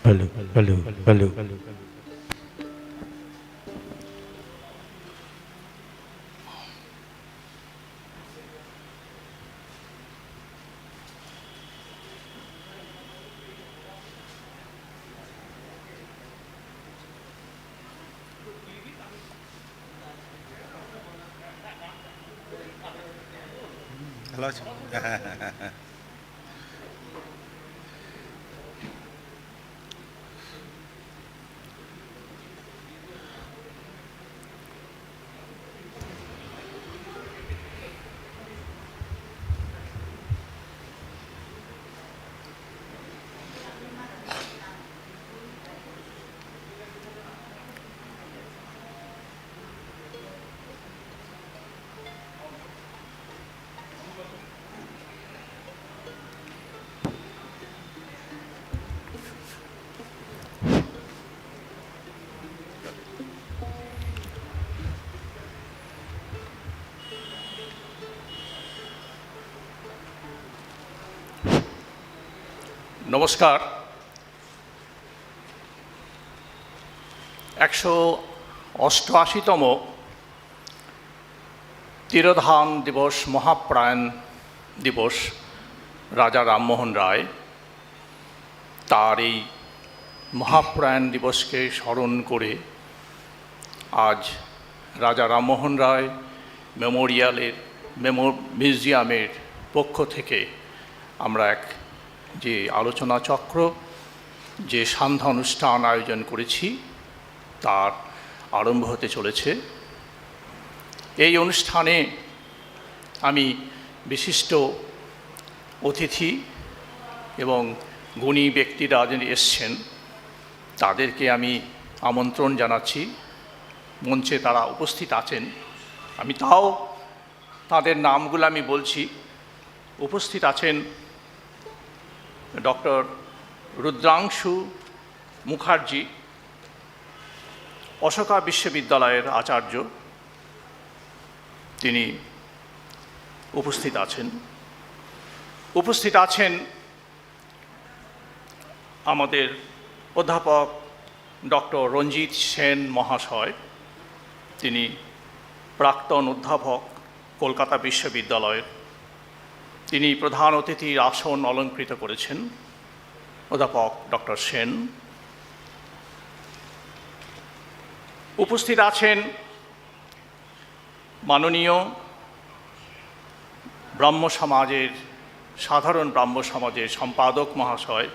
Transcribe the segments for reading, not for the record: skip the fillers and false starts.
Hello hello hello. ভালো আছো? নমস্কার। 188তম তিরোধান দিবস, মহাপ্রাণ দিবস রাজা রামমোহন রায়, তার এই মহাপ্রাণ দিবসকে স্মরণ করে আজ রাজা রামমোহন রায় মিউজিয়ামের পক্ষ থেকে আমরা যে আলোচনা চক্র, যে সান্ধ্যা অনুষ্ঠান আয়োজন করেছি তার আরম্ভ হতে চলেছে। এই অনুষ্ঠানে আমি বিশিষ্ট অতিথি এবং গুণী ব্যক্তিরা যিনি এসছেন তাদেরকে আমি আমন্ত্রণ জানাচ্ছি। মঞ্চে তারা উপস্থিত আছেন, আমি তাও তাদের নামগুলো আমি বলছি। উপস্থিত আছেন ডক্টর রুদ্রাংশু মুখার্জি, অশোকা বিশ্ববিদ্যালয়ের আচার্য, তিনি উপস্থিত আছেন। উপস্থিত আছেন আমাদের অধ্যাপক ডক্টর রঞ্জিত সেন মহাশয়, তিনি প্রাক্তন অধ্যাপক, কলকাতা বিশ্ববিদ্যালয়ের। তিনি প্রধান অতিথির আসন অলঙ্কৃত করেছেন, অধ্যাপক ডক্টর সেন। উপস্থিত আছেন মাননীয় সাধারণ ব্রাহ্ম সমাজের সম্পাদক মহাশয়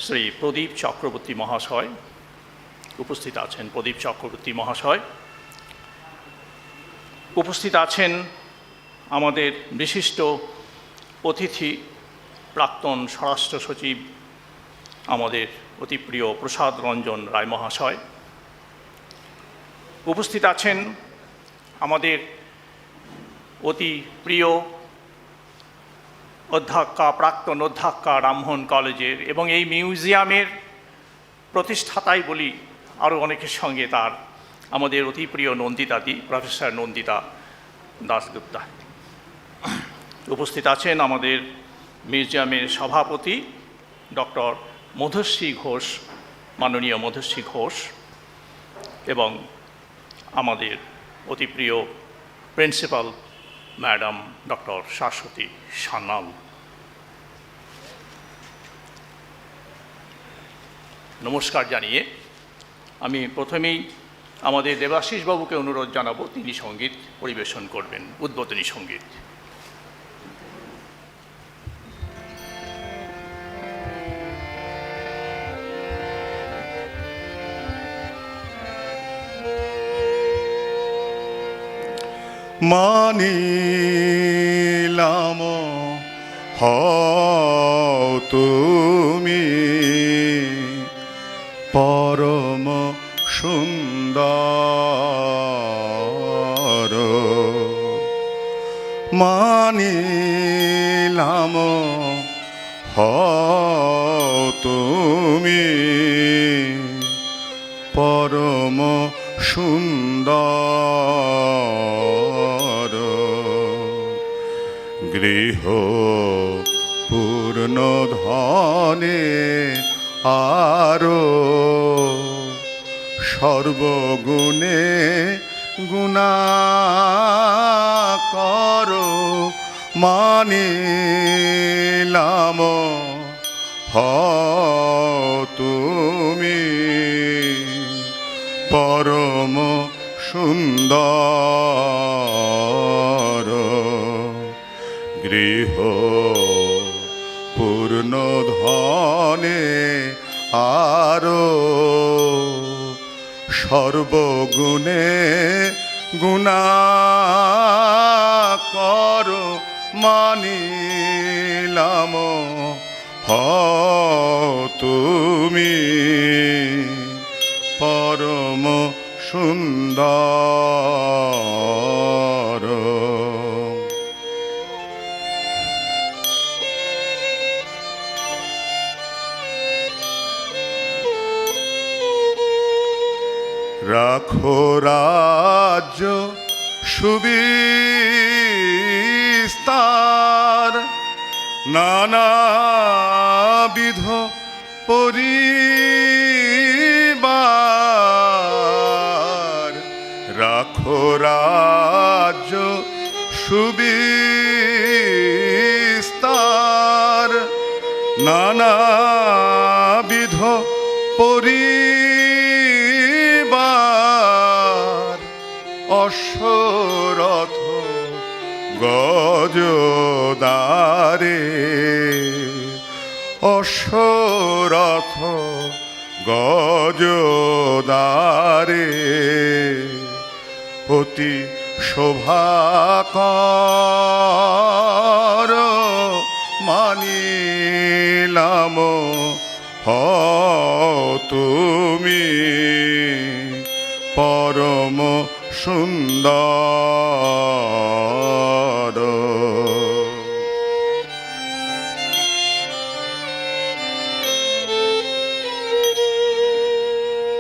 শ্রী প্রদীপ চক্রবর্তী মহাশয়। উপস্থিত আছেন প্রদীপ চক্রবর্তী মহাশয়। উপস্থিত আছেন আমাদের বিশিষ্ট অতিথি, প্রাক্তন স্বরাষ্ট্র সচিব আমাদের অতি প্রিয় প্রসাদ রঞ্জন রায় মহাশয়। উপস্থিত আছেন আমাদের অতি প্রিয় অধ্যক্ষা, প্রাক্তন অধ্যক্ষা রামমোহন কলেজের এবং এই মিউজিয়ামের প্রতিষ্ঠাতাই বলি, আরও অনেকের সঙ্গে তার আমাদের অতি প্রিয় নন্দিতাদি, প্রফেসর নন্দিতা দাশগুপ্তা। উপস্থিত আছেন আমাদের মিউজিয়ামের সভাপতি ডক্টর মধুশ্রী ঘোষ, মাননীয় মধুশ্রী ঘোষ, এবং আমাদের অতি প্রিয় principal madam doctor Shashwati Sanyal. নমস্কার জানিয়ে আমি প্রথমেই আমাদের দেবাশিস বাবুকে অনুরোধ জানাবো, তিনি সঙ্গীত পরিবেশন করবেন, উদ্বোধনী সঙ্গীত। মানিলাম হও তুমি পরম সুন্দর, মানিলাম হও তুমি পরম সুন্দর, গৃহ পূর্ণ ধনে আরো সর্বগুণে গুণাকর মানিলাম তুমি পরম সুন্দর গৃহ পূর্ণ ধনে আরো সর্বগুণে গুণাকর মানিলাম তুমি পরম সুন্দর রাখো রাজ্য সুবিস্তার নানাবিধ পরিবার রাখো রাজ্য সুবিস্তার নানাবিধ পরিবার অশ্বরথ গজদারে অশ্বরথ গজদারে অতি শোভাকর মানিলাম তুমি পরম সুন্দর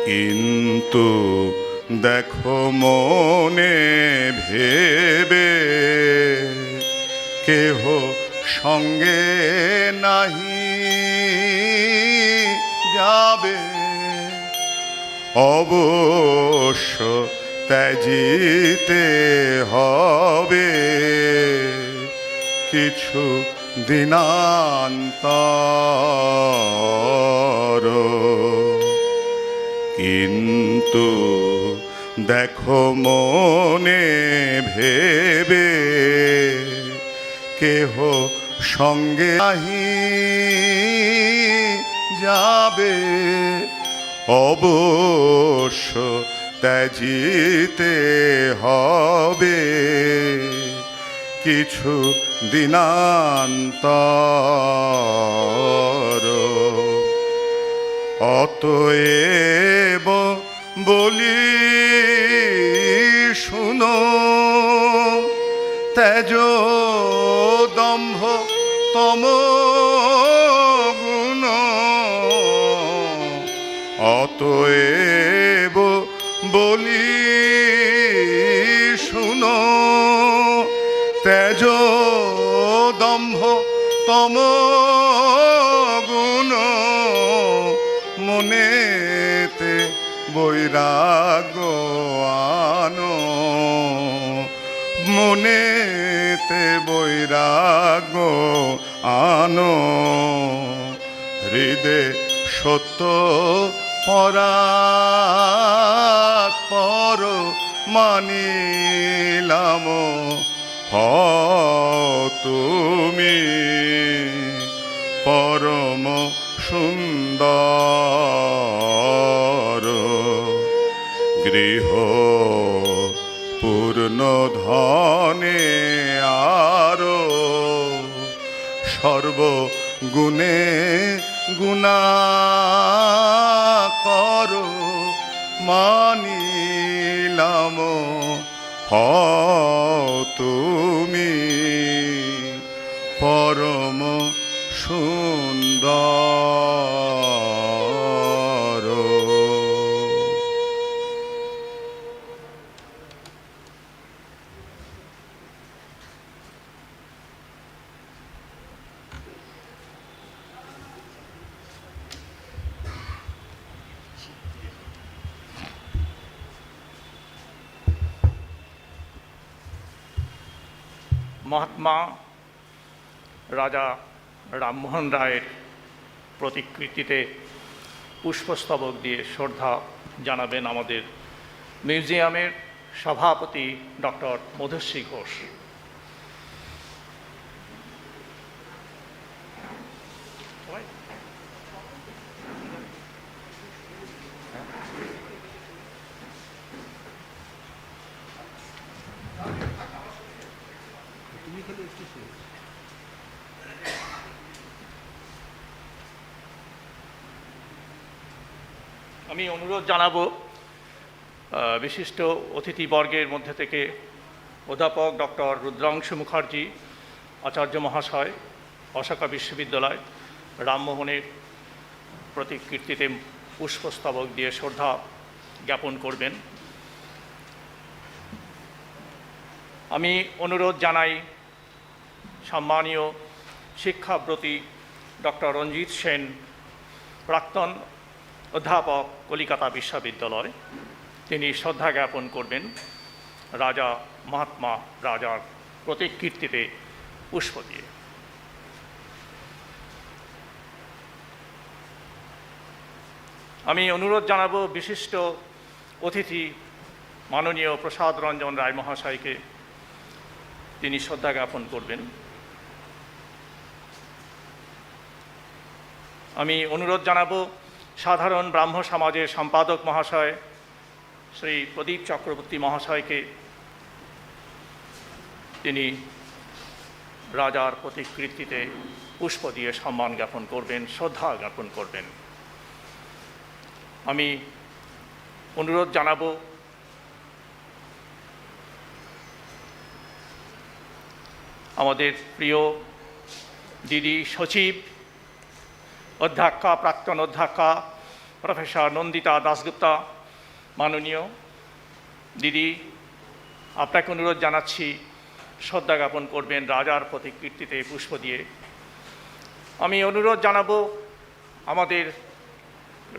কিন্তু দেখো মনে ভেবে কেহ সঙ্গে নাহি যাবে অবশ্য ত্যাজিতে হবে কিছু দিনান্তর কিন্তু দেখো মনে ভেবে কেহ সঙ্গে নাহি যাবে অবশ্য ত্যাজিতে হবে কিছু দিনান্তর অতএব বলি শুনো তেজ দম্ভ তম গুণ অতএব বলি শুনো তেজ দম্ভ তম গুণ মনেতে বৈরাগ্য আনো মনেতে বৈরাগ্য আনো হৃদে সত্য পরাৎপর মানিলাম তুমি পরম সুন্দর গৃহ পূর্ণ ধনে আরো সর্বগুণে গুণাকর মানিলাম তুমি পরম সুন্দর মহাত্মা রাজা রামমোহন রায়ের প্রতিকৃতিতে পুষ্পস্তবক দিয়ে শ্রদ্ধা জানাবেন আমাদের মিউজিয়ামের সভাপতি ডক্টর মধুশ্রী ঘোষ। আমি অনুরোধ জানাবো বিশিষ্ট অতিথিবর্গের মধ্যে থেকে অধ্যাপক ডক্টর রুদ্রাংশু মুখার্জি আচার্য মহাশয়, অশোকা বিশ্ববিদ্যালয়, রামমোহনের প্রতিকৃতিতে পুষ্পস্তবক দিয়ে শ্রদ্ধা জ্ঞাপন করবেন। আমি অনুরোধ জানাই সম্মানীয় শিক্ষাব্রতী ডক্টর রঞ্জিত সেন, প্রাক্তন অধ্যাপক, কলিকাতা বিশ্ববিদ্যালয়, তিনি শ্রদ্ধা জ্ঞাপন করবেন রাজা মহাত্মা রাজার প্রতিকৃতিতে পুষ্প দিয়ে। আমি অনুরোধ জানাবো বিশিষ্ট অতিথি মাননীয় প্রসাদ রঞ্জন রায় মহাশয়কে, তিনি শ্রদ্ধা জ্ঞাপন করবেন। আমি অনুরোধ জানাবো সাধারণ ব্রাহ্ম সমাজের সম্পাদক মহাশয় শ্রী প্রদীপ চক্রবর্তী মহাশয়কে, তিনি রাজার প্রতিকৃতিতে পুষ্প দিয়ে সম্মান জ্ঞাপন করবেন, শ্রদ্ধা জ্ঞাপন করবেন। আমি অনুরোধ জানাবো আমাদের প্রিয় দিদি সচিব অধ্যক্ষা, প্রাক্তন অধ্যক্ষা প্রফেসর নন্দিতা দাশগুপ্তা, মাননীয় দিদি, আপনাকে অনুরোধ জানাচ্ছি শ্রদ্ধা জ্ঞাপন করবেন রাজার প্রতিকৃতিতে পুষ্প দিয়ে। আমি অনুরোধ জানাবো আমাদের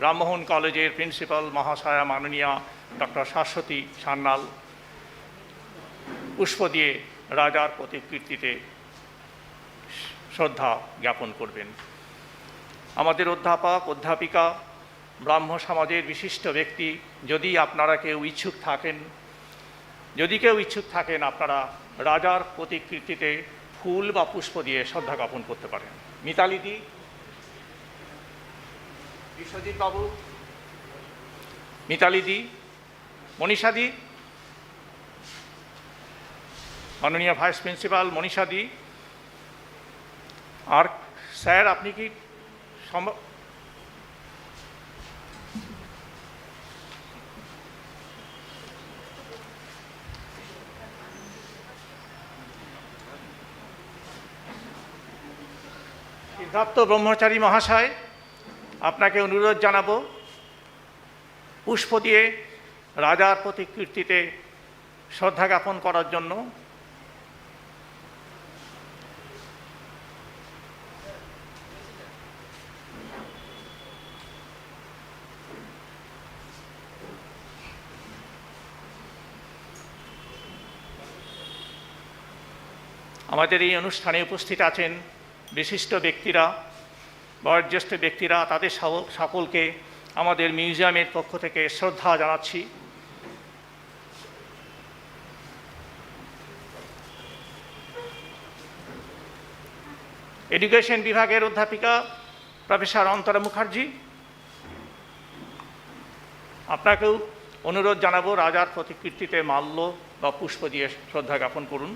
রামমোহন কলেজের প্রিন্সিপাল মহাশয়া মাননীয়া ডক্টর শাশ্বতী সান্যাল পুষ্প দিয়ে রাজার প্রতিকৃতিতে শ্রদ্ধা জ্ঞাপন করবেন। আমাদের অধ্যাপক, অধ্যাপিকা, ব্রাহ্ম সমাজের বিশিষ্ট ব্যক্তি, যদি আপনারা কেউ ইচ্ছুক থাকেন আপনারা রাজার প্রতিকৃতিতে ফুল বা পুষ্প দিয়ে শ্রদ্ধা জ্ঞাপন করতে পারেন। মিতালিদি, বিশ্বজিৎ বাবু, মিতালিদি, মনীষাদি, মাননীয় ভাইস প্রিন্সিপাল মনীষাদি, আর স্যার আপনি কি সিদ্ধার্থ ব্রহ্মচারী মহাশয়, আপনাকে অনুরোধ জানাবো পুষ্প দিয়ে রাজার প্রতিকৃতিতে শ্রদ্ধা জ্ঞাপন করার জন্য। আমাদের এই অনুষ্ঠানে উপস্থিত আছেন বিশিষ্ট ব্যক্তিরা, বয়োজ্যেষ্ঠ ব্যক্তিরা, তাদের সকলকে আমাদের মিউজিয়ামের পক্ষ থেকে শ্রদ্ধা জানাচ্ছি। এডুকেশন বিভাগের অধ্যাপিকা প্রফেসর অন্তরা মুখার্জি, আপনাকেও অনুরোধ জানাবো রাজার প্রতিকৃতিতে মাল্য বা পুষ্প দিয়ে শ্রদ্ধা জ্ঞাপন করুন।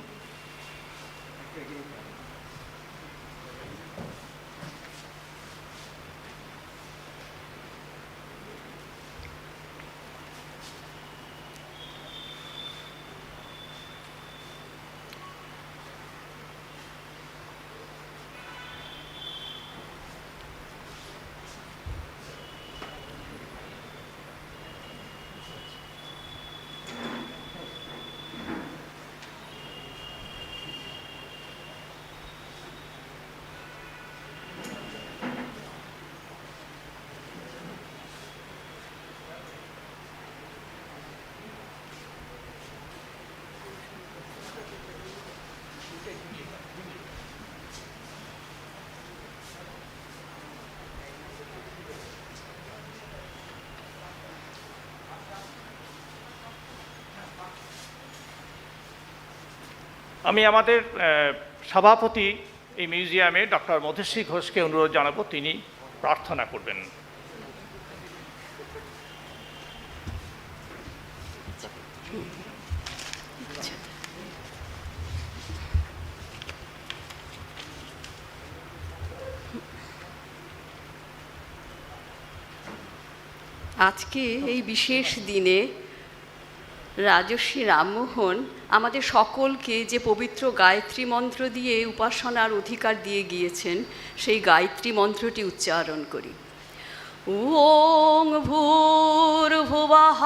আমি আমাদের সভাপতি এই মিউজিয়ামে ডক্টর মধুশ্রী ঘোষকে অনুরোধ জানাবো তিনি প্রার্থনা করবেন। আজকে এই বিশেষ দিনে রাজর্ষি রামমোহন আমাদের সকলকে যে পবিত্র গায়ত্রী মন্ত্র দিয়ে উপাসনার অধিকার দিয়ে গিয়েছেন, সেই গায়ত্রী মন্ত্রটি উচ্চারণ করি। ওং ভূর্ভুবঃ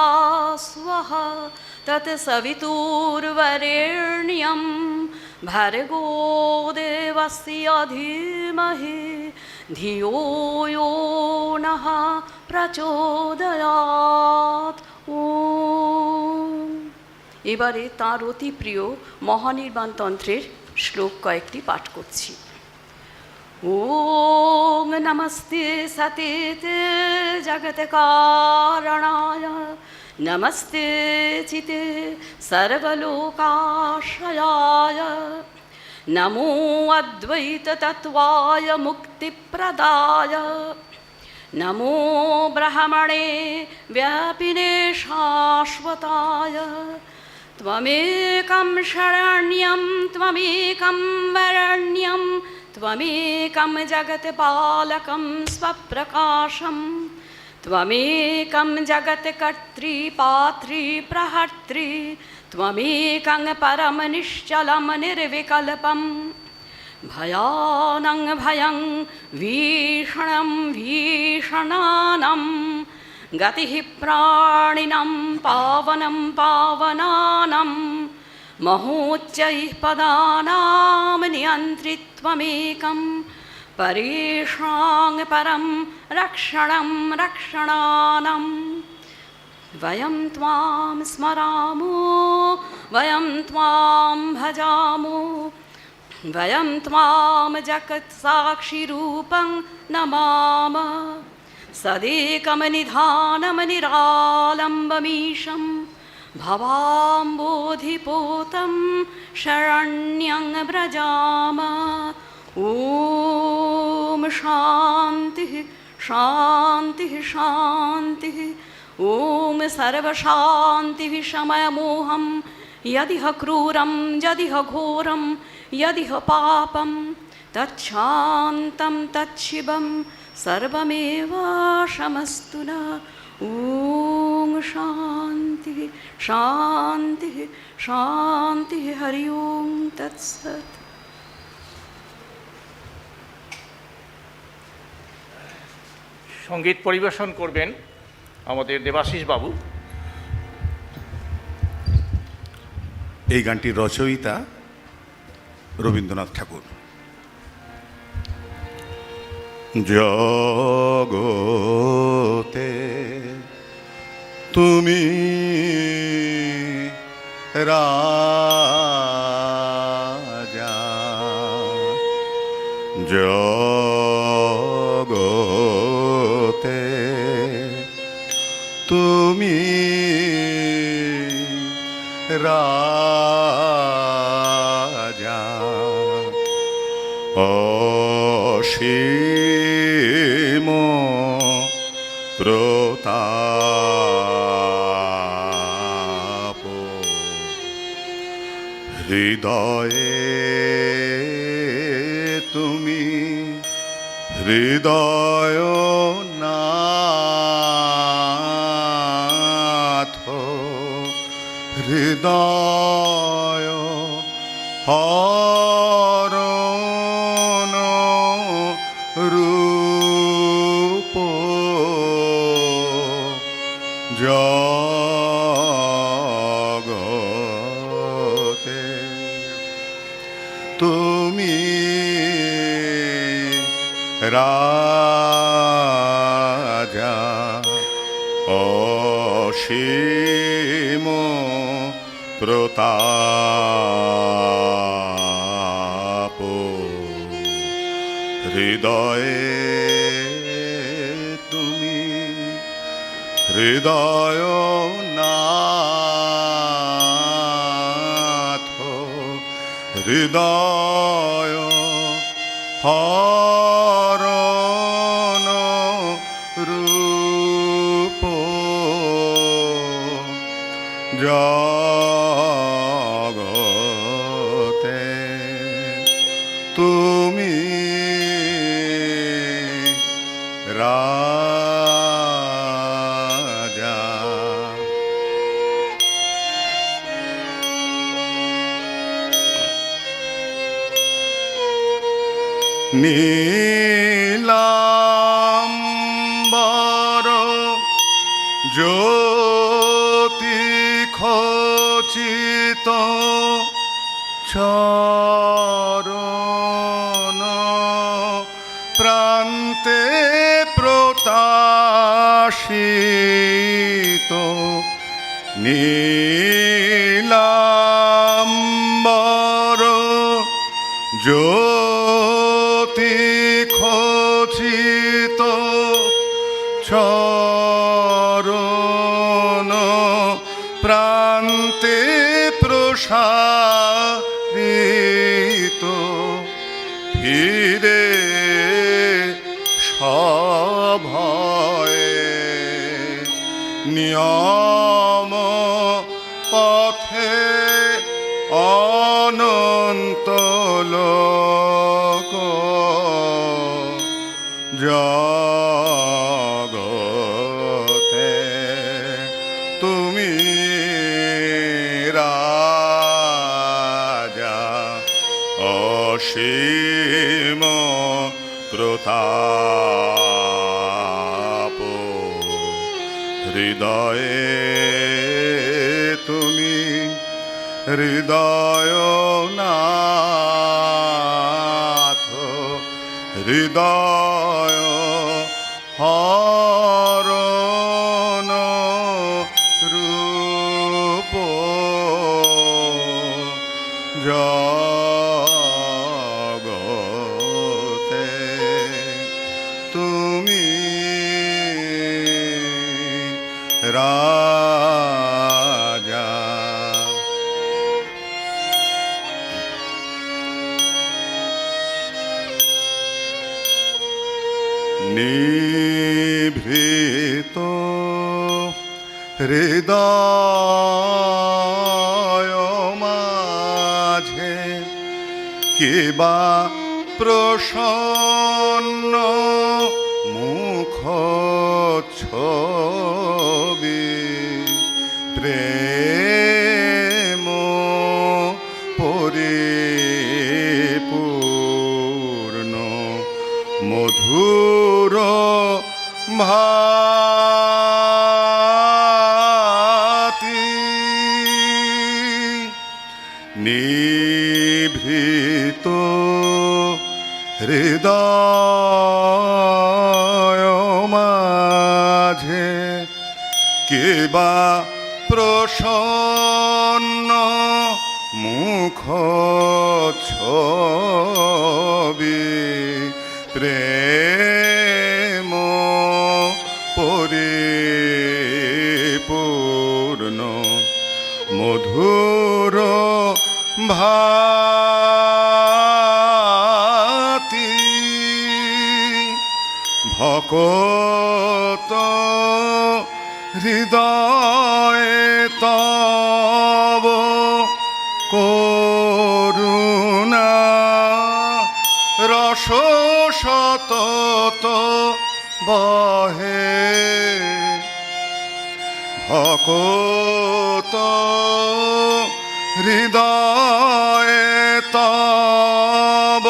স্বঃ তৎসবিতুর্বরেণ্যং ভর্গো দেবস্য ধীমহি ধিয়ো यो নঃ প্রচোদয়াৎ। এবারে তাঁর অতি প্রিয় মহানির্বাণ তন্ত্রের শ্লোক কয়েকটি পাঠ করছি। ওং নমস্তে সতেতে জগৎকারণায় নমস্তে চিতে সর্বলোকাশ্রয়ায় নমো অদ্বৈত তত্ত্বায় মুক্তিপ্রদায় নমো ব্রহ্মণে ব্যাপিনে শাশ্বতায় त्वमेकं शरण्यं त्वमेकं वरण्यं त्वमेकं जगत्पालकं स्वप्रकाशं त्वमेकं जगत्कर्त्री पात्री प्रहर्त्री त्वमेकं परं निश्चलं निर्विकल्पं भयानं भयं भीषणं भीषणानं गतिः प्राणिनां पावनं पावनानां महोच्चैः पदानां नियन्त्रित्वमेकं परेषां परं रक्षणं रक्षणानां वयं त्वां स्मरामो वयं त्वां भजामो वयं त्वां जगत्साक्षिरूपं नमामः सदेकं निधानं निरालम्बमीशं भवाम्बोधिपोतं शरण्यं व्रजामः। ॐ शान्तिः शान्तिः शान्तिः। ॐ सर्वशान्तिः शमयमोहं यदिह क्रूरं यदिह घोरं यदिह पापं तच्छान्तं तच्छिवं सर्वमेव शमस्तु न। ॐ शान्तिः शान्तिः शान्तिः। हरि ओं तत्सत्। সঙ্গীত পরিবেশন করবেন আমাদের দেবাশিস বাবু। এই গানটির রচয়িতা রবীন্দ্রনাথ ঠাকুর। জগতে তুমি রাজা, জগতে তুমি রাজা, অসীম প্রতাপ, হৃদয়ে তুমি হৃদয় নাথ, হৃদয় হরণ রূপ, জগতে তুমি রাজা, অসীম প্রতাপ, হৃদয়ে তুমি হৃদয় নাথ, হৃদয় হরণ রূপ জগতে তুমি রাজা। নীলাম্বর জ্যোতি খচিত চরণ প্রান্তে প্রত্যাশিত নীলাম্বর জ্যোতি খচিত চরণ প্রান্তে প্রসারিত ফিরে সভয়ে নিয়ম পথে অনন্ত লোক জগতে তুমি রাজা। অসীম প্রতাপ হৃদয়ে তুমি হৃদয় নাথ হৃদয় হরণ রূপ জগতে তুমি রাজা। নিভৃত হৃদয় মাঝে কিবা প্রসন্ন মুখ ছবি প্রেম পরিপূর্ণ মধুর ভাতি নিভৃত হৃদয় মাঝে কিবা প্রসন্ন মুখ ছবি প্রেম পরিপূর্ণ মধুর ভাতি ভকত হৃদয়ে তব করুণা রস সতত বহে ভকত হৃদয়ে তব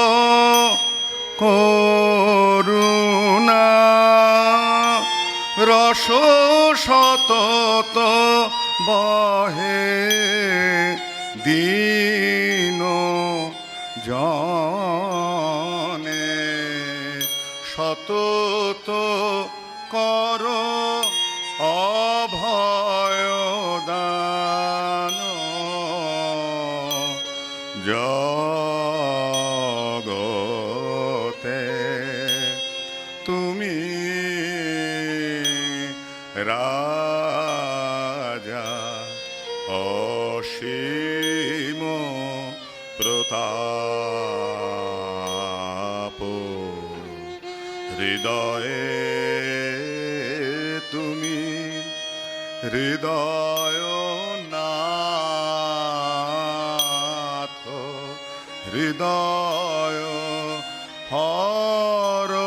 করুণা রস সতত বহে দীন জনে সতত কর অভয় দান জগতে তুমি রাজা অসীম প্রতাপ প্রতাপ হৃদয়ে তুমি হৃদয় নাথ হৃদয় হরণ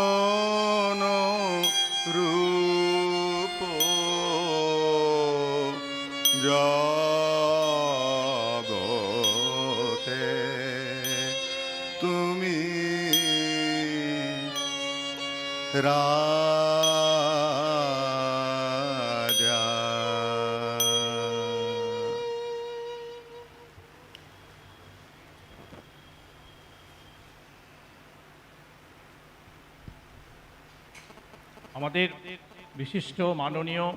রূপ জগতে তুমি রাজা। আমাদের বিশিষ্ট মাননীয়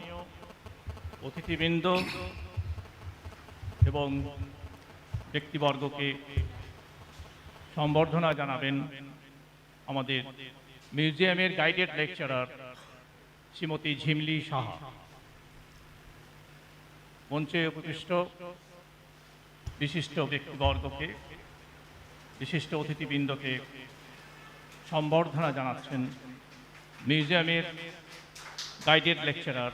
অতিথিবৃন্দ এবং ব্যক্তিবর্গকে সম্বর্ধনা জানাবেন আমাদের মিউজিয়ামের গাইডেড লেকচারার শ্রীমতী ঝিমলি সাহা। মঞ্চে উপবিষ্ট বিশিষ্ট ব্যক্তিবর্গকে বিশিষ্ট অতিথিবৃন্দকে সম্বর্ধনা জানাচ্ছেন মিউজিয়ামের গাইডেড লেকচারার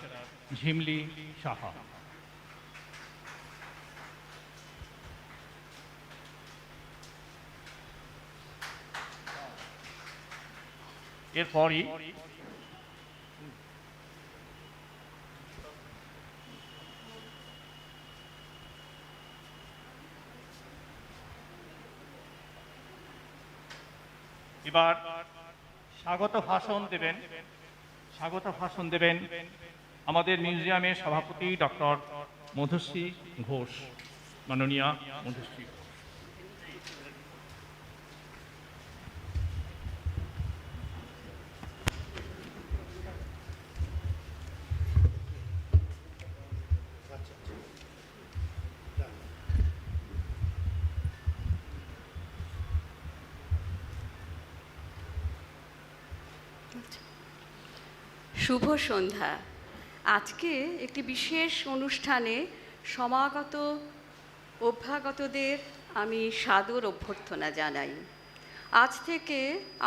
ঝিমলি সাহা। এরপরই এবার স্বাগত ভাষণ দেবেন আমাদের মিউজিয়ামের সভাপতি ডক্টর মধুশ্রী ঘোষ, মাননীয়া মধুশ্রী। শুভ সন্ধ্যা। আজকে একটি বিশেষ অনুষ্ঠানে সমাগত অভ্যাগতদের আমি সাদর অভ্যর্থনা জানাই। আজ থেকে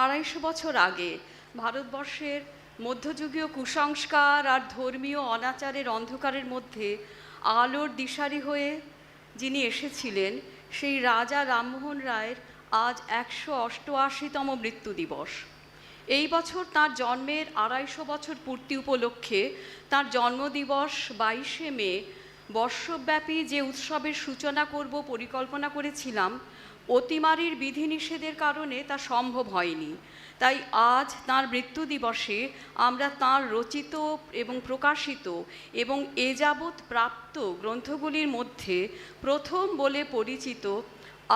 ২৫০ বছর আগে ভারতবর্ষের মধ্যযুগীয় কুসংস্কার আর ধর্মীয় অনাচারের অন্ধকারের মধ্যে আলোর দিশারি হয়ে যিনি এসেছিলেন, সেই রাজা রামমোহন রায়ের আজ ১৮৮তম মৃত্যু দিবস। এই বছর তার জন্মের ২৫০ বছর পূর্তি উপলক্ষে তার জন্মদিবস ২২শে মে বর্ষব্যাপী যে উৎসবের সূচনা করব পরিকল্পনা করেছিলাম, অতিমারির বিধিনিষেধের কারণে তা সম্ভব হয়নি। তাই আজ তার মৃত্যু দিবসে আমরা তার রচিত এবং প্রকাশিত এবং এ যাবৎ প্রাপ্ত গ্রন্থগুলির মধ্যে প্রথম বলে পরিচিত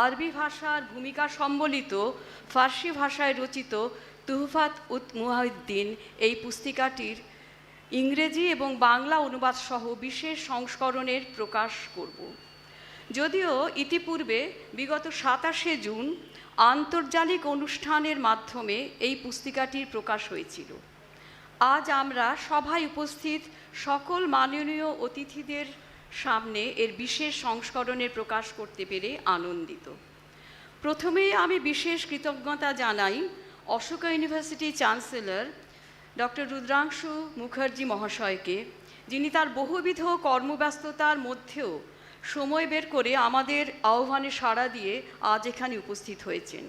আরবি ভাষার ভূমিকা সম্বলিত ফার্সি ভাষায় রচিত তুহফাত উত মুহাদ্দিন এই পুস্তিকাটির ইংরেজি এবং বাংলা অনুবাদ সহ বিশেষ সংস্করণের প্রকাশ করব। যদিও ইতিপূর্বে বিগত ২৭শে জুন আন্তর্জালিক অনুষ্ঠানের মাধ্যমে এই পুস্তিকাটির প্রকাশ হয়েছিল। আজ আমরা সভায় উপস্থিত সকল মাননীয় অতিথিদের সামনে এর বিশেষ সংস্করণের প্রকাশ করতে পেরে আনন্দিত। প্রথমে আমি বিশেষ কৃতজ্ঞতা জানাই Ashoka University chancellor doctor Rudrangshu Mukherjee মহাশয়কে, যিনি তার বহুবিধ কর্মব্যস্ততার মধ্যেও সময় বের করে আমাদের আহ্বানে সাড়া দিয়ে আজ এখানে উপস্থিত হয়েছেন।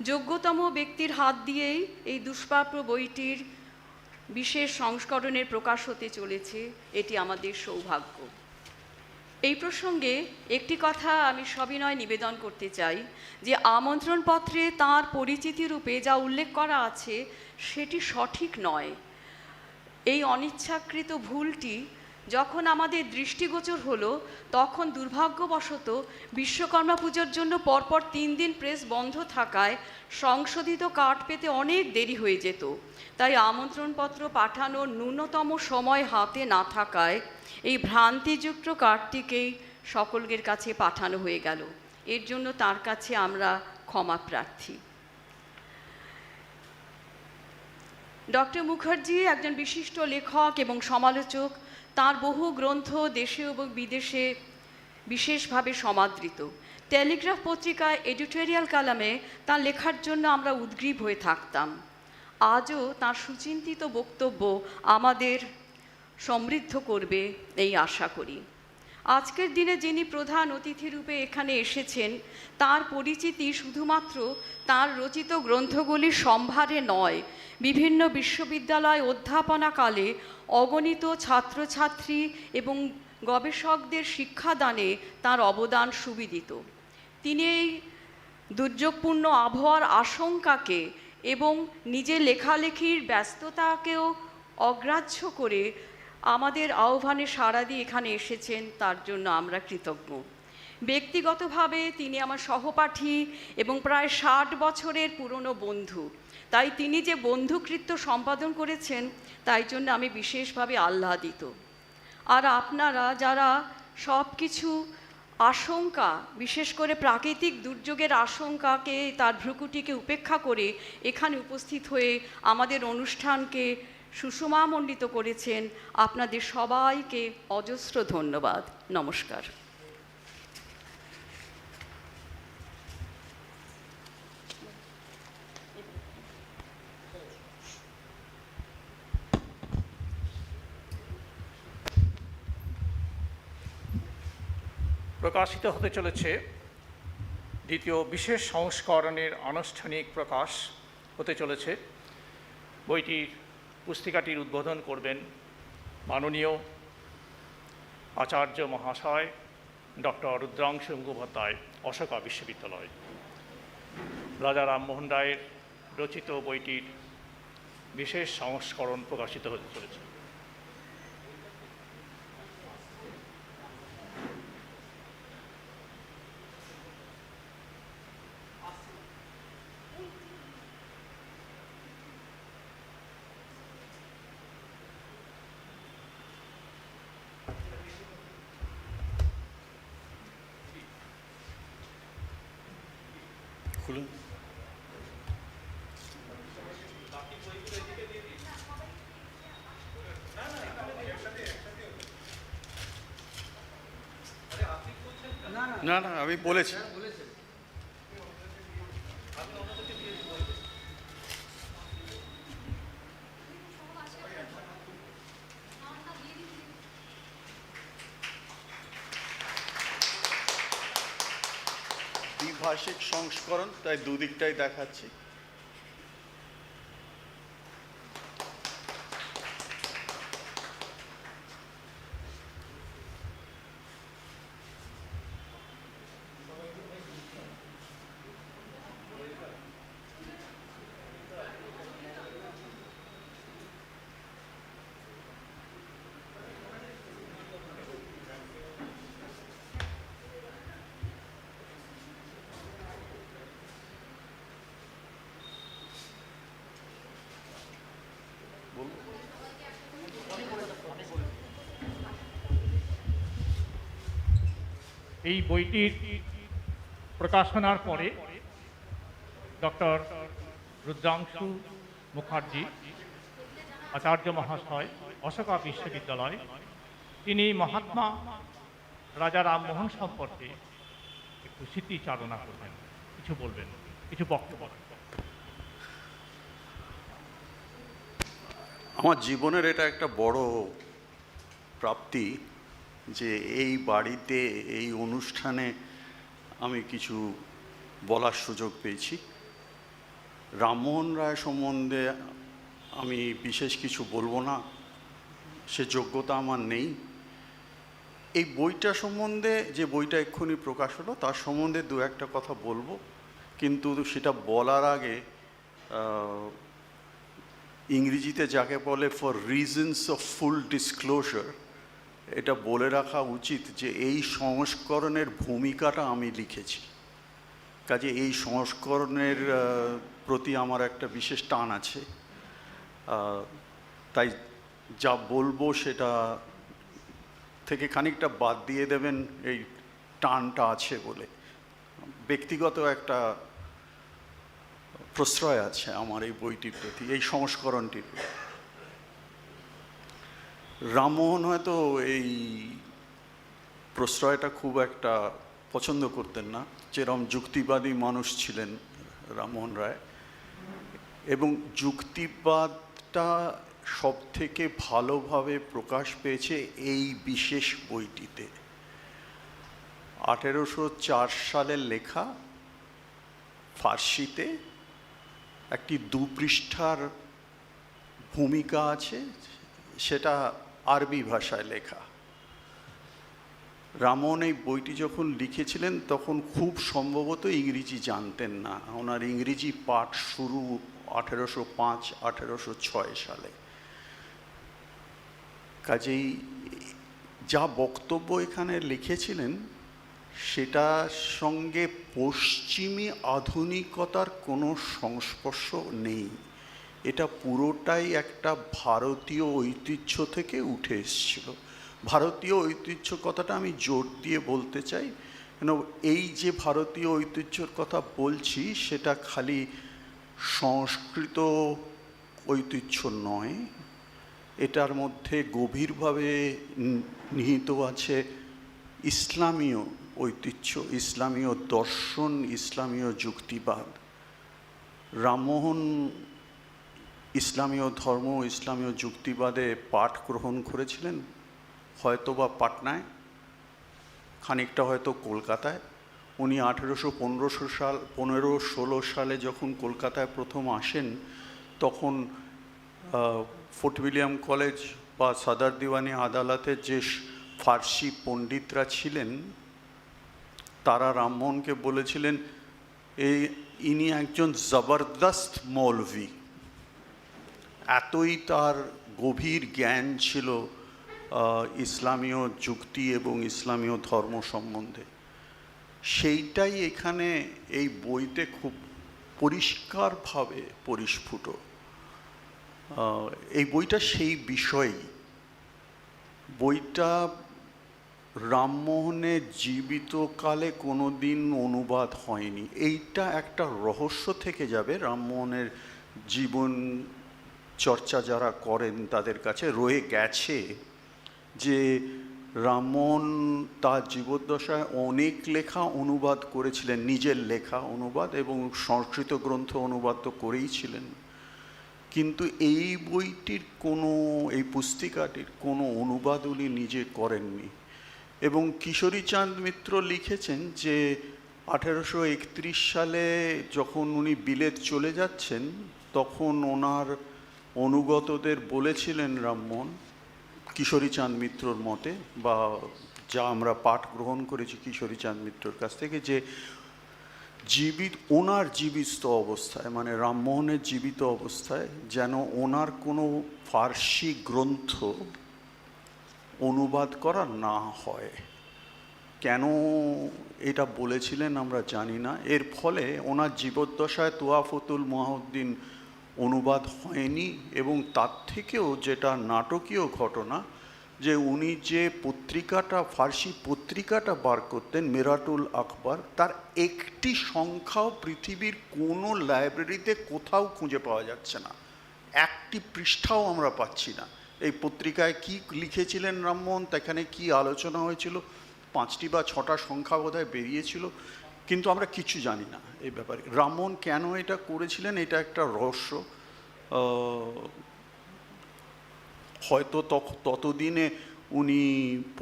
যোগ্যতম ব্যক্তির হাত দিয়েই এই দুষ্প্রাপ্য বইটির বিশেষ সংস্করণের প্রকাশ হতে চলেছে, এটি আমাদের সৌভাগ্য। এই প্রসঙ্গে একটি কথা আমি সবিনয় নিবেদন করতে চাই যে আমন্ত্রণপত্রে তাঁর পরিচিতি রূপে যা উল্লেখ করা আছে সেটি সঠিক নয়। এই অনিচ্ছাকৃত ভুলটি যখন আমাদের দৃষ্টিগোচর হলো, তখন দুর্ভাগ্যবশত বিশ্বকর্মা পুজোর জন্য পরপর ৩ দিন প্রেস বন্ধ থাকায় সংশোধিত কার্ড পেতে অনেক দেরি হয়ে যেত। তাই আমন্ত্রণপত্র পাঠানোর ন্যূনতম সময় হাতে না থাকায় এই ভ্রান্তিযুক্ত কার্ডটিকেই সকলের কাছে পাঠানো হয়ে গেল। এর জন্য তার কাছে আমরা ক্ষমা প্রার্থী। ডক্টর মুখার্জি একজন বিশিষ্ট লেখক এবং সমালোচক। তার বহু গ্রন্থ দেশে এবং বিদেশে বিশেষভাবে সমাদৃত। টেলিগ্রাফ পত্রিকায় এডিটোরিয়াল কালামে তার লেখার জন্য আমরা উদ্গ্রীব হয়ে থাকতাম। আজও তার সুচিন্তিত বক্তব্য আমাদের সমৃদ্ধ করবে এই আশা করি। আজকের দিনে যিনি প্রধান অতিথি রূপে এখানে এসেছেন, তার পরিচিতি শুধুমাত্র তার রচিত গ্রন্থগুলির সম্ভারে নয়, বিভিন্ন বিশ্ববিদ্যালয় অধ্যাপনাকালে অগণিত ছাত্রছাত্রী এবং গবেষকদের শিক্ষাদানে তার অবদান সুবিদিত। তিনি এই দুর্যোগপূর্ণ আবহাওয়ার আশঙ্কাকে এবং নিজের লেখালেখির ব্যস্ততাকেও অগ্রাহ্য করে আমাদের আহ্বানে সাড়া দিয়ে এখানে এসেছেন, তার জন্য আমরা কৃতজ্ঞ। ব্যক্তিগতভাবে তিনি আমার সহপাঠী এবং প্রায় 60 বছরের পুরনো বন্ধু। তাই তিনি যে বন্ধুকৃত্য সম্পাদন করেছেন, তাই জন্য আমি বিশেষভাবে আহ্লাদিত। আর আপনারা যারা সব কিছু আশঙ্কা, বিশেষ করে প্রাকৃতিক দুর্যোগের আশঙ্কাকে, তার ভ্রুকুটিকে উপেক্ষা করে এখানে উপস্থিত হয়ে আমাদের অনুষ্ঠানকে সুষমামণ্ডিত করেছেন, আপনাদের সবাইকে অজস্র ধন্যবাদ। নমস্কার। প্রকাশিত হতে চলেছে দ্বিতীয় বিশেষ সংস্করণের আনুষ্ঠানিক প্রকাশ হতে চলেছে। বইটির পুস্তিকাটির উদ্বোধন করবেন মাননীয় আচার্য মহাশয় ডক্টর রুদ্রাংশু মুখোপাধ্যায়, অশোকা বিশ্ববিদ্যালয়। রাজা রামমোহন রায়ের রচিত বইটির বিশেষ সংস্করণ প্রকাশিত হতে চলেছে। খুলুন। না না, আমি বলেছি। দ্বিভাষিক সংস্করণ, তাই দুদিকটাই দেখাচ্ছি। এই বইটির প্রকাশনার পরে ডক্টর রুদ্রাংশু মুখার্জি, আচার্য মহাশয়, অশোকা বিশ্ববিদ্যালয়, তিনি মহাত্মা রাজা রামমোহন সম্পর্কে একটু স্মৃতিচারণা করবেন, কিছু বলবেন, কিছু বক্তব্য। আমার জীবনের এটা একটা বড় প্রাপ্তি যে এই বাড়িতে, এই অনুষ্ঠানে আমি কিছু বলার সুযোগ পেয়েছি। রামমোহন রায় সম্বন্ধে আমি বিশেষ কিছু বলবো না, সে যোগ্যতা আমার নেই। এই বইটা সম্বন্ধে, যে বইটা এক্ষুনি প্রকাশ হলো, তার সম্বন্ধে দু একটা কথা বলবো, কিন্তু সেটা বলার আগে ইংরেজিতে যাকে বলে for reasons of full disclosure, এটা বলে রাখা উচিত যে এই সংস্করণের ভূমিকাটা আমি লিখেছি, কাজে এই সংস্করণের প্রতি আমার একটা বিশেষ টান আছে। তাই যা বলবো সেটা থেকে খানিকটা বাদ দিয়ে দেবেন, এই টানটা আছে বলে। ব্যক্তিগত একটা প্রশ্রয় আছে আমার এই বইটির প্রতি, এই সংস্করণটির প্রতি। রামমোহন হয়তো এই প্রশ্রয়টা খুব একটা পছন্দ করতেন না, যেরকম যুক্তিবাদী মানুষ ছিলেন রামমোহন রায়। এবং যুক্তিবাদটা সব থেকে ভালোভাবে প্রকাশ পেয়েছে এই বিশেষ বইটিতে। 1804 সালের লেখা, ফার্সিতে একটি 2 পৃষ্ঠার ভূমিকা আছে, সেটা আরবি ভাষায় লেখা। রামমোহন এই বইটি যখন লিখেছিলেন তখন খুব সম্ভবত ইংরেজি জানতেন না। ওনার ইংরেজি পাঠ শুরু 1805-1806 সালে। কাজেই যা বক্তব্য এখানে লিখেছিলেন সেটার সঙ্গে পশ্চিমী আধুনিকতার কোনো সংস্পর্শ নেই। এটা পুরোটাই একটা ভারতীয় ঐতিহ্য থেকে উঠে এসেছিল। ভারতীয় ঐতিহ্য কথাটা আমি জোর দিয়ে বলতে চাই, কেন এই যে ভারতীয় ঐতিহ্যর কথা বলছি সেটা খালি সংস্কৃত ঐতিহ্য নয়, এটার মধ্যে গভীরভাবে নিহিত আছে ইসলামীয় ঐতিহ্য, ইসলামীয় দর্শন, ইসলামীয় যুক্তিবাদ। রামমোহন ইসলামীয় ধর্ম, ইসলামীয় যুক্তিবাদে পাঠ গ্রহণ করেছিলেন, হয়তো বা পাটনায়, খানিকটা হয়তো কলকাতায়। উনি 1815-16 সালে যখন কলকাতায় প্রথম আসেন তখন ফোর্ট উইলিয়াম কলেজ বা সাদার দিওয়ানি আদালতের যে ফার্সি পণ্ডিতরা ছিলেন তারা রামমোহনকে বলেছিলেন ইনি একজন জবরদস্ত মৌলভী। এতই তার গভীর জ্ঞান ছিল ইসলামীয় যুক্তি এবং ইসলামীয় ধর্ম সম্বন্ধে। সেইটাই এখানে এই বইতে খুব পরিষ্কারভাবে পরিস্ফুট। এই বইটা সেই বিষয়ই। বইটা রামমোহনের জীবিতকালে কোনো দিন অনুবাদ হয়নি। এইটা একটা রহস্য থেকে যাবে রামমোহনের জীবন চর্চা যারা করেন তাদের কাছে রয়ে গেছে, যে রামমোহন তার জীবদ্দশায় অনেক লেখা অনুবাদ করেছিলেন, নিজের লেখা অনুবাদ, এবং সংস্কৃত গ্রন্থ অনুবাদ তো করেই ছিলেন, কিন্তু এই বইটির কোনো, এই পুস্তিকাটির কোনো অনুবাদ উনি নিজে করেননি। এবং কিশোরীচাঁদ মিত্র লিখেছেন যে 1831 সালে যখন উনি বিলেত চলে যাচ্ছেন তখন ওনার অনুগতদের বলেছিলেন রামমোহন, কিশোরীচাঁদ মিত্রর মতে, বা যা আমরা পাঠ গ্রহণ করেছি কিশোরীচাঁদ মিত্রর কাছ থেকে, যে ওনার জীবিত অবস্থায়, মানে রামমোহনের জীবিত অবস্থায় যেন ওনার কোনো ফার্সি গ্রন্থ অনুবাদ করা না হয়। কেন এটা বলেছিলেন আমরা জানি না। এর ফলে ওনার জীবদ্দশায় তোয়াফতুল মুয়াহিদ্দিন অনুবাদ হয়নি, এবং তার থেকেও যেটা নাটকীয় ঘটনা, যে উনি যে পত্রিকাটা, ফার্সি পত্রিকাটা বার করতেন মিরাটুল আখবার, তার একটি সংখ্যাও পৃথিবীর কোনো লাইব্রেরিতে কোথাও খুঁজে পাওয়া যাচ্ছে না, একটি পৃষ্ঠাও আমরা পাচ্ছি না। এই পত্রিকায় কি লিখেছিলেন রামমোহন, সেখানে কি আলোচনা হয়েছিল, 5টি বা 6টা সংখ্যা বোধহয় বেরিয়েছিল, কিন্তু আমরা কিছু জানি না এই ব্যাপারে। রামমোহন কেন এটা করেছিলেন এটা একটা রহস্য। হয়তো ততদিনে উনি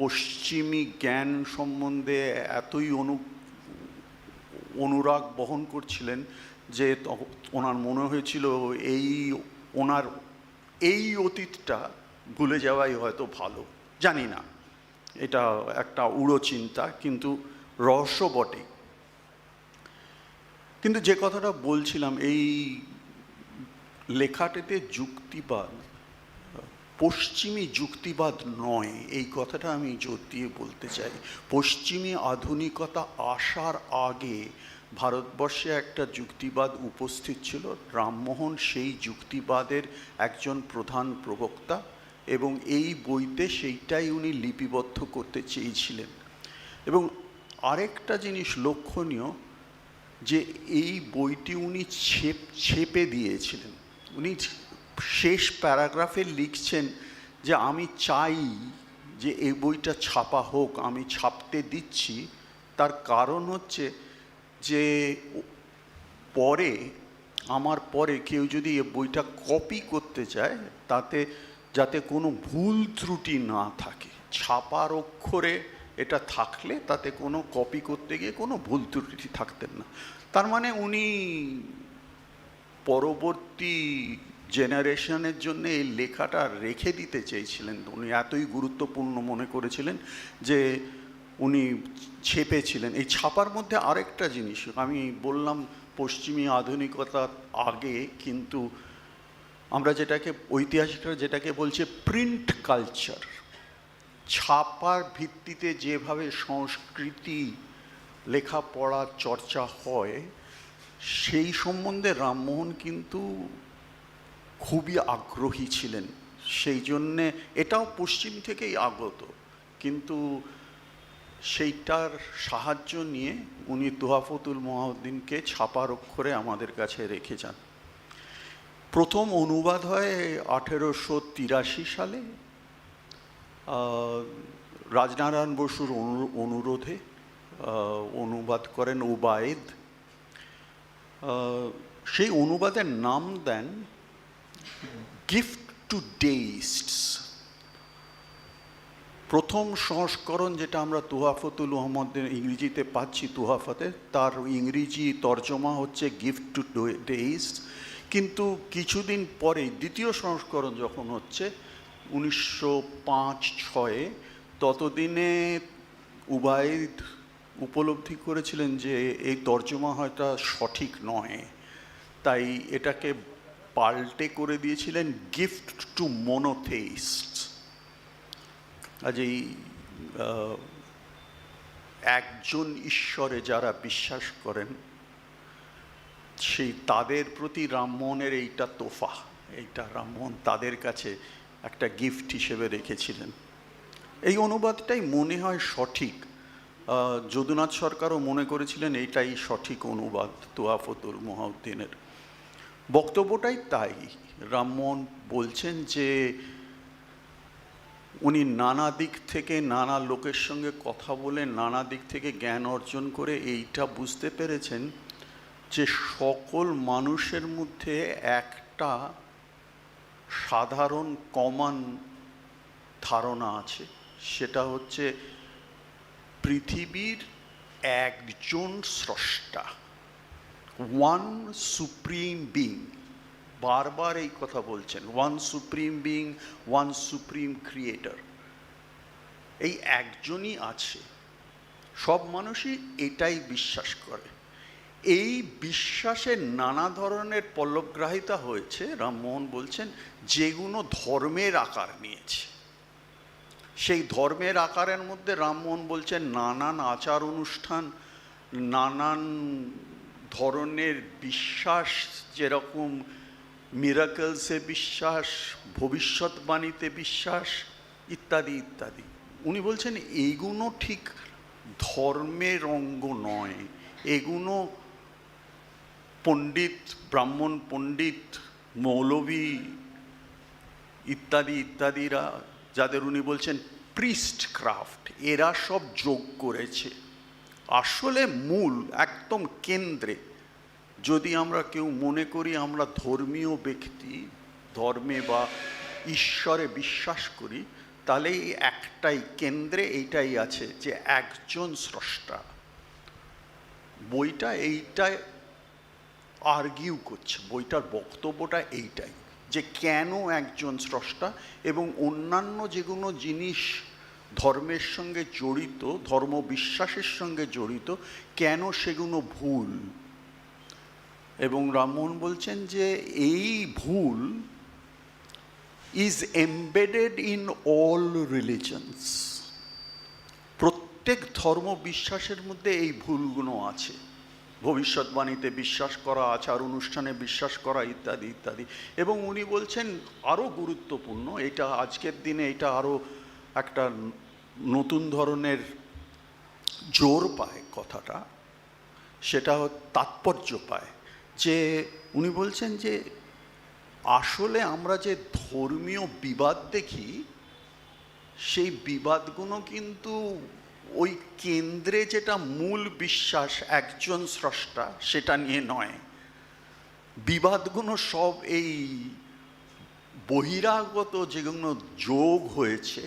পশ্চিমী জ্ঞান সম্বন্ধে এতই অনুরাগ বহন করছিলেন যে ওনার মনে হয়েছিল ওনার এই অতীতটা ভুলে যাওয়াই হয়তো ভালো, জানি না, এটা একটা উড়ো চিন্তা, কিন্তু রহস্য বটে। কিন্তু যে কথাটা বলছিলাম, এই লেখাটিতে যুক্তিবাদ, পশ্চিমী যুক্তিবাদ নয়, এই কথাটা আমি জোর দিয়ে বলতে চাই। পশ্চিমী আধুনিকতা আসার আগে ভারতবর্ষে একটা যুক্তিবাদ উপস্থিত ছিল। রামমোহন সেই যুক্তিবাদের একজন প্রধান প্রবক্তা, এবং এই বইতে সেইটাই উনি লিপিবদ্ধ করতে চেয়েছিলেন। এবং আরেকটা জিনিস লক্ষণীয়, যে এই বইটি উনি ছেপে দিয়েছিলেন। উনি শেষ প্যারাগ্রাফে লিখছেন যে আমি চাই যে এই বইটা ছাপা হোক, আমি ছাপতে দিচ্ছি, তার কারণ হচ্ছে যে পরে আমার পরে কেউ যদি এ বইটা কপি করতে চায় তাতে যাতে কোনো ভুল ত্রুটি না থাকে, ছাপার অক্ষরে এটা থাকলে তাতে কোনো কপি করতে গিয়ে কোনো ভুল ত্রুটি থাকতেন না। তার মানে উনি পরবর্তী জেনারেশনের জন্য এই লেখাটা রেখে দিতে চেয়েছিলেন। উনি এতই গুরুত্বপূর্ণ মনে করেছিলেন যে উনি ছেপেছিলেন। এই ছাপার মধ্যে আরেকটা জিনিস আমি বললাম, পশ্চিমী আধুনিকতার আগে কিন্তু আমরা যেটাকে ঐতিহাসিকরা যেটাকে বলছে প্রিন্ট কালচার, ছাপার ভিত্তিতে যেভাবে সংস্কৃতি লেখাপড়া চর্চা হয় সেই সম্বন্ধে রামমোহন কিন্তু খুবই আগ্রহী ছিলেন। সেই জন্যে এটাও পশ্চিম থেকেই আগত, কিন্তু সেইটার সাহায্য নিয়ে উনি তোহাফতুল মহিউদ্দিনকে ছাপার অক্ষরে আমাদের কাছে রেখে যান। প্রথম অনুবাদ হয় 1883 সালে রাজনারায়ণ বসুর অনুরোধে। অনুবাদ করেন ওবায়েদ। সেই অনুবাদের নাম দেন গিফট টু ডেইস্টস। প্রথম সংস্করণ যেটা আমরা তোহাফতুল মুহাম্মদের ইংরেজিতে পাচ্ছি তোহাফতে, তার ইংরেজি তর্জমা হচ্ছে গিফট টু ডেইস্টস। কিন্তু কিছুদিন পরে দ্বিতীয় সংস্করণ যখন হচ্ছে 1905-06, ততদিনে উবায়েদ উপলব্ধি করেছিলেন যে এই তর্জমা হয়তো সঠিক নয়, তাই এটাকে পাল্টে করে দিয়েছিলেন গিফট টু মোনোথেইস্টস। কাজেই একজন ঈশ্বরে যারা বিশ্বাস করেন সেই তাদের প্রতি রামমোহনের এইটা তোফা, এইটা রামমোহন তাদের কাছে একটা গিফট হিসেবে রেখেছিলেন। এই অনুবাদটাই মনে হয় সঠিক। যদুনাথ সরকারও মনে করেছিলেন এইটাই সঠিক অনুবাদ তোহাফতুল মুহাউদ্দিনের। বক্তব্যটাই তাই। রামমোহন বলছেন যে উনি নানা দিক থেকে নানা লোকের সঙ্গে কথা বলে নানা দিক থেকে জ্ঞান অর্জন করে এইটা বুঝতে পেরেছেন যে সকল মানুষের মধ্যে একটা সাধারণ কমন ধারণা আছে, সেটা হচ্ছে পৃথিবীর একজন স্রষ্টা, ওয়ান সুপ্রিম বিং। বারবার এই কথা বলছেন, one supreme being, one supreme creator. এই একজনই আছে, সব মানুষই এটাই বিশ্বাস করে। এই বিশ্বাসের নানা ধরনের পল্লবগ্রাহিতা হয়েছে, রামমোহন বলছেন, যেগুলো ধর্মের আকার নিয়েছে। সেই ধর্মের আকারের মধ্যে রামমোহন বলছেন নানান আচার অনুষ্ঠান, নানান ধরনের বিশ্বাস, যেরকম মিরাকলসে বিশ্বাস, ভবিষ্যৎবাণীতে বিশ্বাস ইত্যাদি ইত্যাদি। উনি বলছেন এইগুলো ঠিক ধর্মের অঙ্গ নয়, এগুলো পণ্ডিত, ব্রাহ্মণ পণ্ডিত, মৌলভী ইত্যাদি ইত্যাদিরা, যাদের উনি বলছেন প্রিস্ট ক্রাফট, এরা সব যোগ করেছে। আসলে মূল একদম কেন্দ্রে যদি আমরা কেউ মনে করি আমরা ধর্মীয় ব্যক্তি, ধর্মে বা ঈশ্বরে বিশ্বাস করি, তাহলে এই একটাই কেন্দ্রে এইটাই আছে যে একজন স্রষ্টা। বইটা এইটাই আর্গিউ করছে, বইটার বক্তব্যটা এইটাই যে কেন একজন স্রষ্টা, এবং অন্যান্য যেগুলো জিনিস ধর্মের সঙ্গে জড়িত, ধর্ম বিশ্বাসের সঙ্গে জড়িত, কেন সেগুলো ভুল। এবং রামমোহন বলছেন যে এই ভুল ইজ এমবেডেড ইন অল রিলিজনস। প্রত্যেক ধর্ম বিশ্বাসের মধ্যে এই ভুলগুলো আছে। ভবিষ্যৎবাণীতে বিশ্বাস করা, আচার অনুষ্ঠানে বিশ্বাস করা ইত্যাদি ইত্যাদি। এবং উনি বলছেন আরও গুরুত্বপূর্ণ, এটা আজকের দিনে এটা আরও একটা নতুন ধরনের জোর পায় কথাটা, সেটা তাৎপর্য পায়, যে উনি বলছেন যে আসলে আমরা যে ধর্মীয় বিবাদ দেখি সেই বিবাদগুলো কিন্তু ওই কেন্দ্রে যেটা মূল বিশ্বাস একজন স্রষ্টা, সেটা নিয়ে নয়। বিবাদগুলো সব এই বহিরাগত যেগুলো যোগ হয়েছে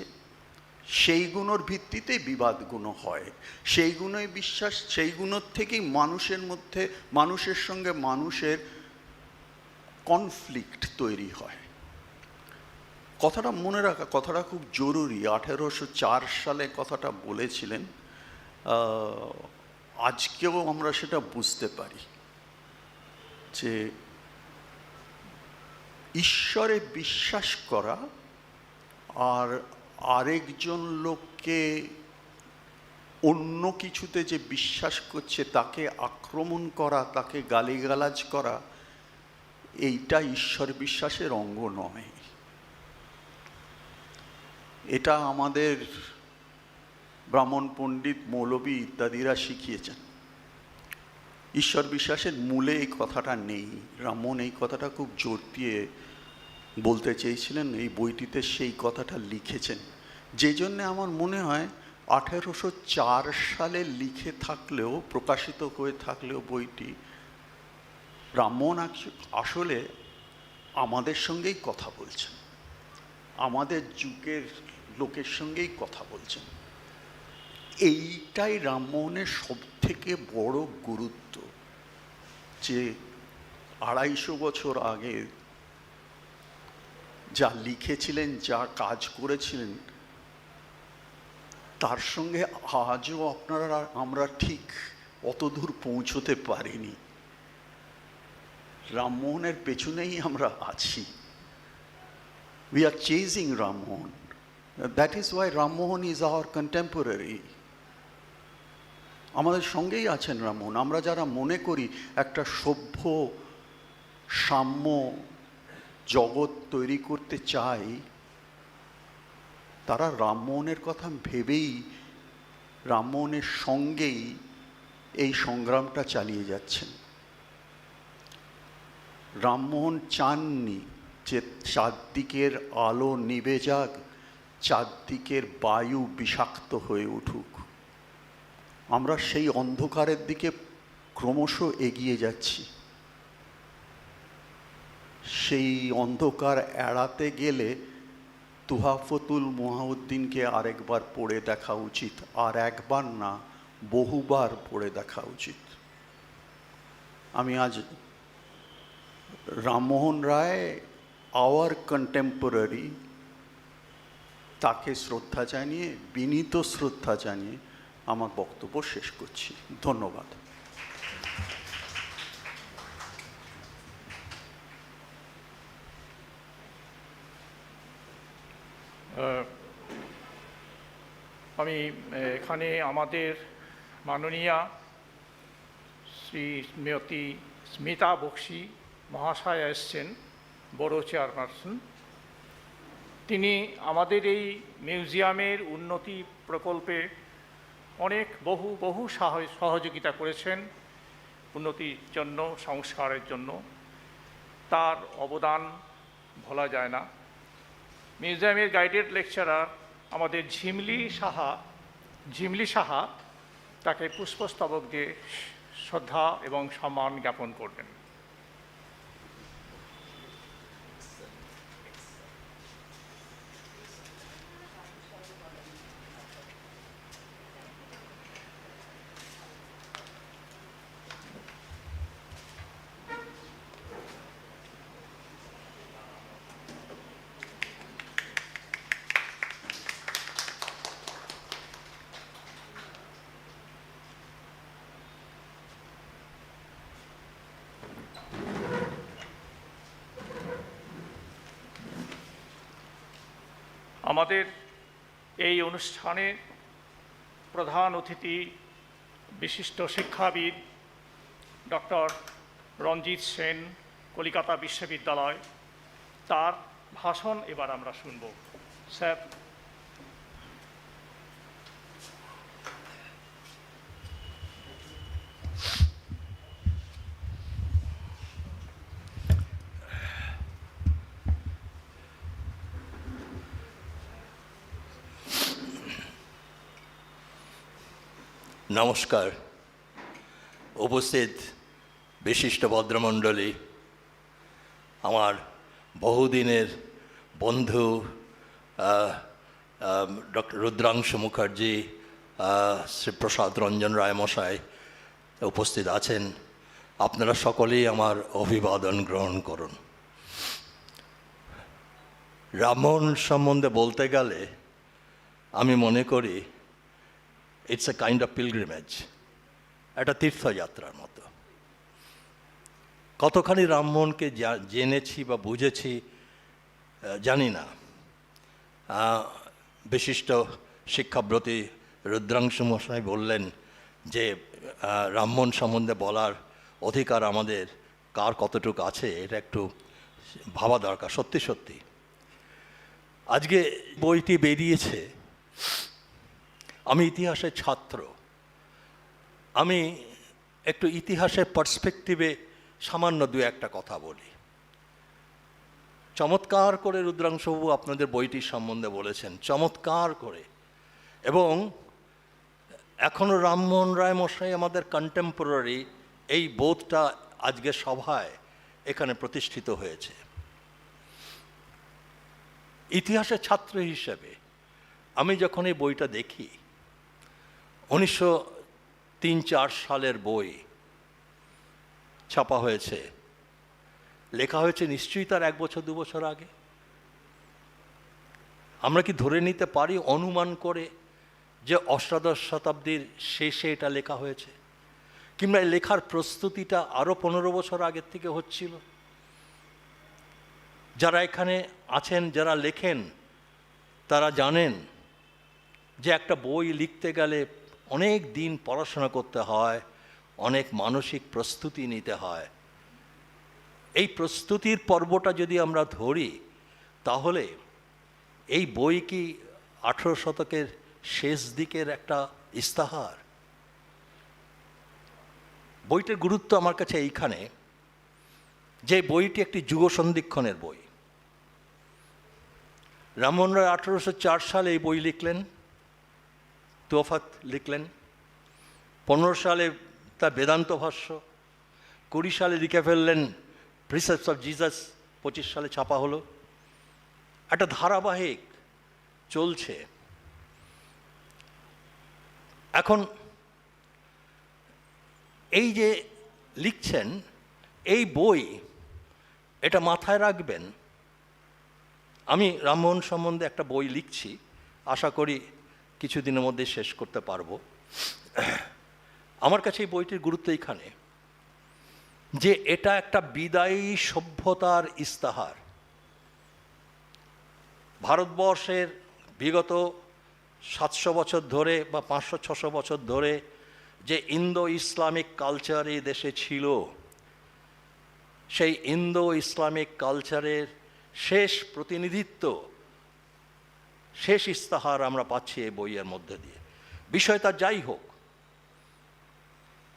সেইগুলোর ভিত্তিতে বিবাদগুলো হয়। সেইগুলোই বিশ্বাস, সেইগুলোর থেকেই মানুষের মধ্যে, মানুষের সঙ্গে মানুষের কনফ্লিক্ট তৈরি হয়। কথাটা মনে রাখা, কথাটা খুব জরুরি। 1804 সালে কথাটা বলেছিলেন, আজকেও আমরা সেটা বুঝতে পারি যে ঈশ্বরে বিশ্বাস করা আর আরেকজন লোককে অন্য কিছুতে যে বিশ্বাস করছে তাকে আক্রমণ করা, তাকে গালিগালাজ করা, এইটা ঈশ্বর বিশ্বাসের অঙ্গ নয়। এটা আমাদের ব্রাহ্মণ পণ্ডিত, মৌলবী ইত্যাদিরা শিখিয়েছেন। ঈশ্বর বিশ্বাসের মূলে এই কথাটা নেই। রামমোহন এই কথাটা খুব জোর দিয়ে বলতে চেয়েছিলেন, এই বইটিতে সেই কথাটা লিখেছেন। যে জন্যে আমার মনে হয় 1804 সালে লিখে থাকলেও, প্রকাশিত হয়ে থাকলেও বইটি, রামমোহন আসলে আমাদের সঙ্গেই কথা বলছেন, আমাদের যুগের লোকের সঙ্গেই কথা বলছেন। এইটাই রামমোহনের সব থেকে বড় গুরুত্ব, যে 250 বছর আগে যা লিখেছিলেন, যা কাজ করেছিলেন, তার সঙ্গে আজও আমরা ঠিক অতদূর পৌঁছতে পারিনি। রামমোহনের পেছনেই আমরা আছি। We are chasing Rammohan. That is why Rammohan is our contemporary. আমাদের সঙ্গেই আছেন রামমোহন। আমরা যারা মনে করি একটা সভ্য সাম্য জগৎ তৈরি করতে চাই, তারা রামমোহনের কথা ভেবেই, রামমোহনের সঙ্গেই এই সংগ্রামটা চালিয়ে যাচ্ছেন। রামমোহন চাননি যে চারদিকের আলো নিভে যাক, চারদিকের বায়ু বিষাক্ত হয়ে উঠুক। আমরা সেই অন্ধকারের দিকে ক্রমশ এগিয়ে যাচ্ছি। সেই অন্ধকার এড়াতে গেলে তুহাফতুল মুহাউদ্দিনকে আরেকবার পড়ে দেখা উচিত, আর একবার না, বহুবার পড়ে দেখা উচিত। আমি আজ রামমোহন রায়, আওয়ার কন্টেম্পোরারি, তাকে শ্রদ্ধা জানিয়ে, বিনীত শ্রদ্ধা জানিয়ে আমার বক্তব্য শেষ করছি। ধন্যবাদ। আমি এখানে আমাদের মাননীয়া শ্রীমতী স্মিতা বক্সী মহাশয়া এসছেন, বড় চেয়ারপারসন। তিনি আমাদের এই মিউজিয়ামের উন্নতি প্রকল্পে অনেক বহু সহযোগিতা করেছেন উন্নতির জন্য, সংস্কারের জন্য। তার অবদান ভোলা যায় না। মিউজিয়ামের গাইডেড লেকচারার আমাদের ঝিমলি সাহা তাকে পুষ্পস্তবক দিয়ে শ্রদ্ধা এবং সম্মান জ্ঞাপন করবেন। আমাদের এই অনুষ্ঠানে প্রধান অতিথি বিশিষ্ট শিক্ষাবিদ ডক্টর রঞ্জিত সেন, কলিকাতা বিশ্ববিদ্যালয়। তার ভাষণ এবার আমরা শুনব। স্যার। নমস্কার। উপস্থিত বিশিষ্ট ভদ্রমণ্ডলী, আমার বহুদিনের বন্ধু ডক্টর রুদ্রাংশু মুখার্জি, শ্রী প্রসাদ রঞ্জন রায় মশাই উপস্থিত আছেন, আপনারা সকলেই আমার অভিবাদন গ্রহণ করুন। রামমোহন সম্বন্ধে বলতে গেলে আমি মনে করি it's a kind of pilgrimage, একটা তীর্থযাত্রার মতো। কতখানি রামমোহনকে জেনেছি বা বুঝেছি জানি না। বিশিষ্ট শিক্ষাব্রতী রুদ্রাংশু মশাই বললেন যে রামমোহন সম্বন্ধে বলার অধিকার আমাদের কার কতটুকু আছে, এটা একটু ভাবা দরকার। সত্যি সত্যি আজকে বইটি বেরিয়েছে। আমি ইতিহাসের ছাত্র, আমি একটু ইতিহাসের পার্সপেক্টিভে সামান্য দু একটা কথা বলি। চমৎকার করে রুদ্রাংশবাবু আপনাদের বইটির সম্বন্ধে বলেছেন, চমৎকার করে। এবং এখনও রামমোহন রায় মশাই আমাদের কন্টেম্পোরারি, এই বোধটা আজকে সভায় এখানে প্রতিষ্ঠিত হয়েছে। ইতিহাসের ছাত্র হিসেবে আমি যখন এই বইটা দেখি, 1903-4 সালের বই ছাপা হয়েছে, লেখা হয়েছে নিশ্চয়ই তার 1 বছর 2 বছর আগে। আমরা কি ধরে নিতে পারি, অনুমান করে, যে অষ্টাদশ শতাব্দীর শেষে এটা লেখা হয়েছে? কিংবা এই লেখার প্রস্তুতিটা আরও 15 বছর আগের থেকে হচ্ছিল? যারা এখানে আছেন, যারা লেখেন, তারা জানেন যে একটা বই লিখতে গেলে অনেক দিন পড়াশোনা করতে হয়, অনেক মানসিক প্রস্তুতি নিতে হয়। এই প্রস্তুতির পর্বটা যদি আমরা ধরি, তাহলে এই বই কি 18 শতকের শেষ দিকের একটা ইস্তাহার? বইটার গুরুত্ব আমার কাছে এইখানে যে বইটি একটি যুগ সন্ধিক্ষণের বই। রামমোহন রায় 1804 সালে এই বই লিখলেন, তোফাত লিখলেন। 15 সালে তার বেদান্ত ভাষ্য, 20 সালে লিখে ফেললেন প্রিসেপ্টস অফ জিসাস, 25 সালে ছাপা হলো। একটা ধারাবাহিক চলছে। এখন এই যে লিখছেন এই বই, এটা মাথায় রাখবেন। আমি রামমোহন সম্বন্ধে একটা বই লিখছি, আশা করি কিছুদিনের মধ্যে শেষ করতে পারবো। আমার কাছে এই বইটির গুরুত্ব এইখানে যে এটা একটা বিদায়ী সভ্যতার ইস্তাহার। ভারতবর্ষের বিগত 700 বছর ধরে বা 500-600 বছর ধরে যে ইন্দো ইসলামিক কালচার এই দেশে ছিল, সেই ইন্দো ইসলামিক কালচারের শেষ প্রতিনিধিত্ব, শেষ ইস্তাহার আমরা পাচ্ছি এই বইয়ের মধ্যে দিয়ে। বিষয়টা যাই হোক,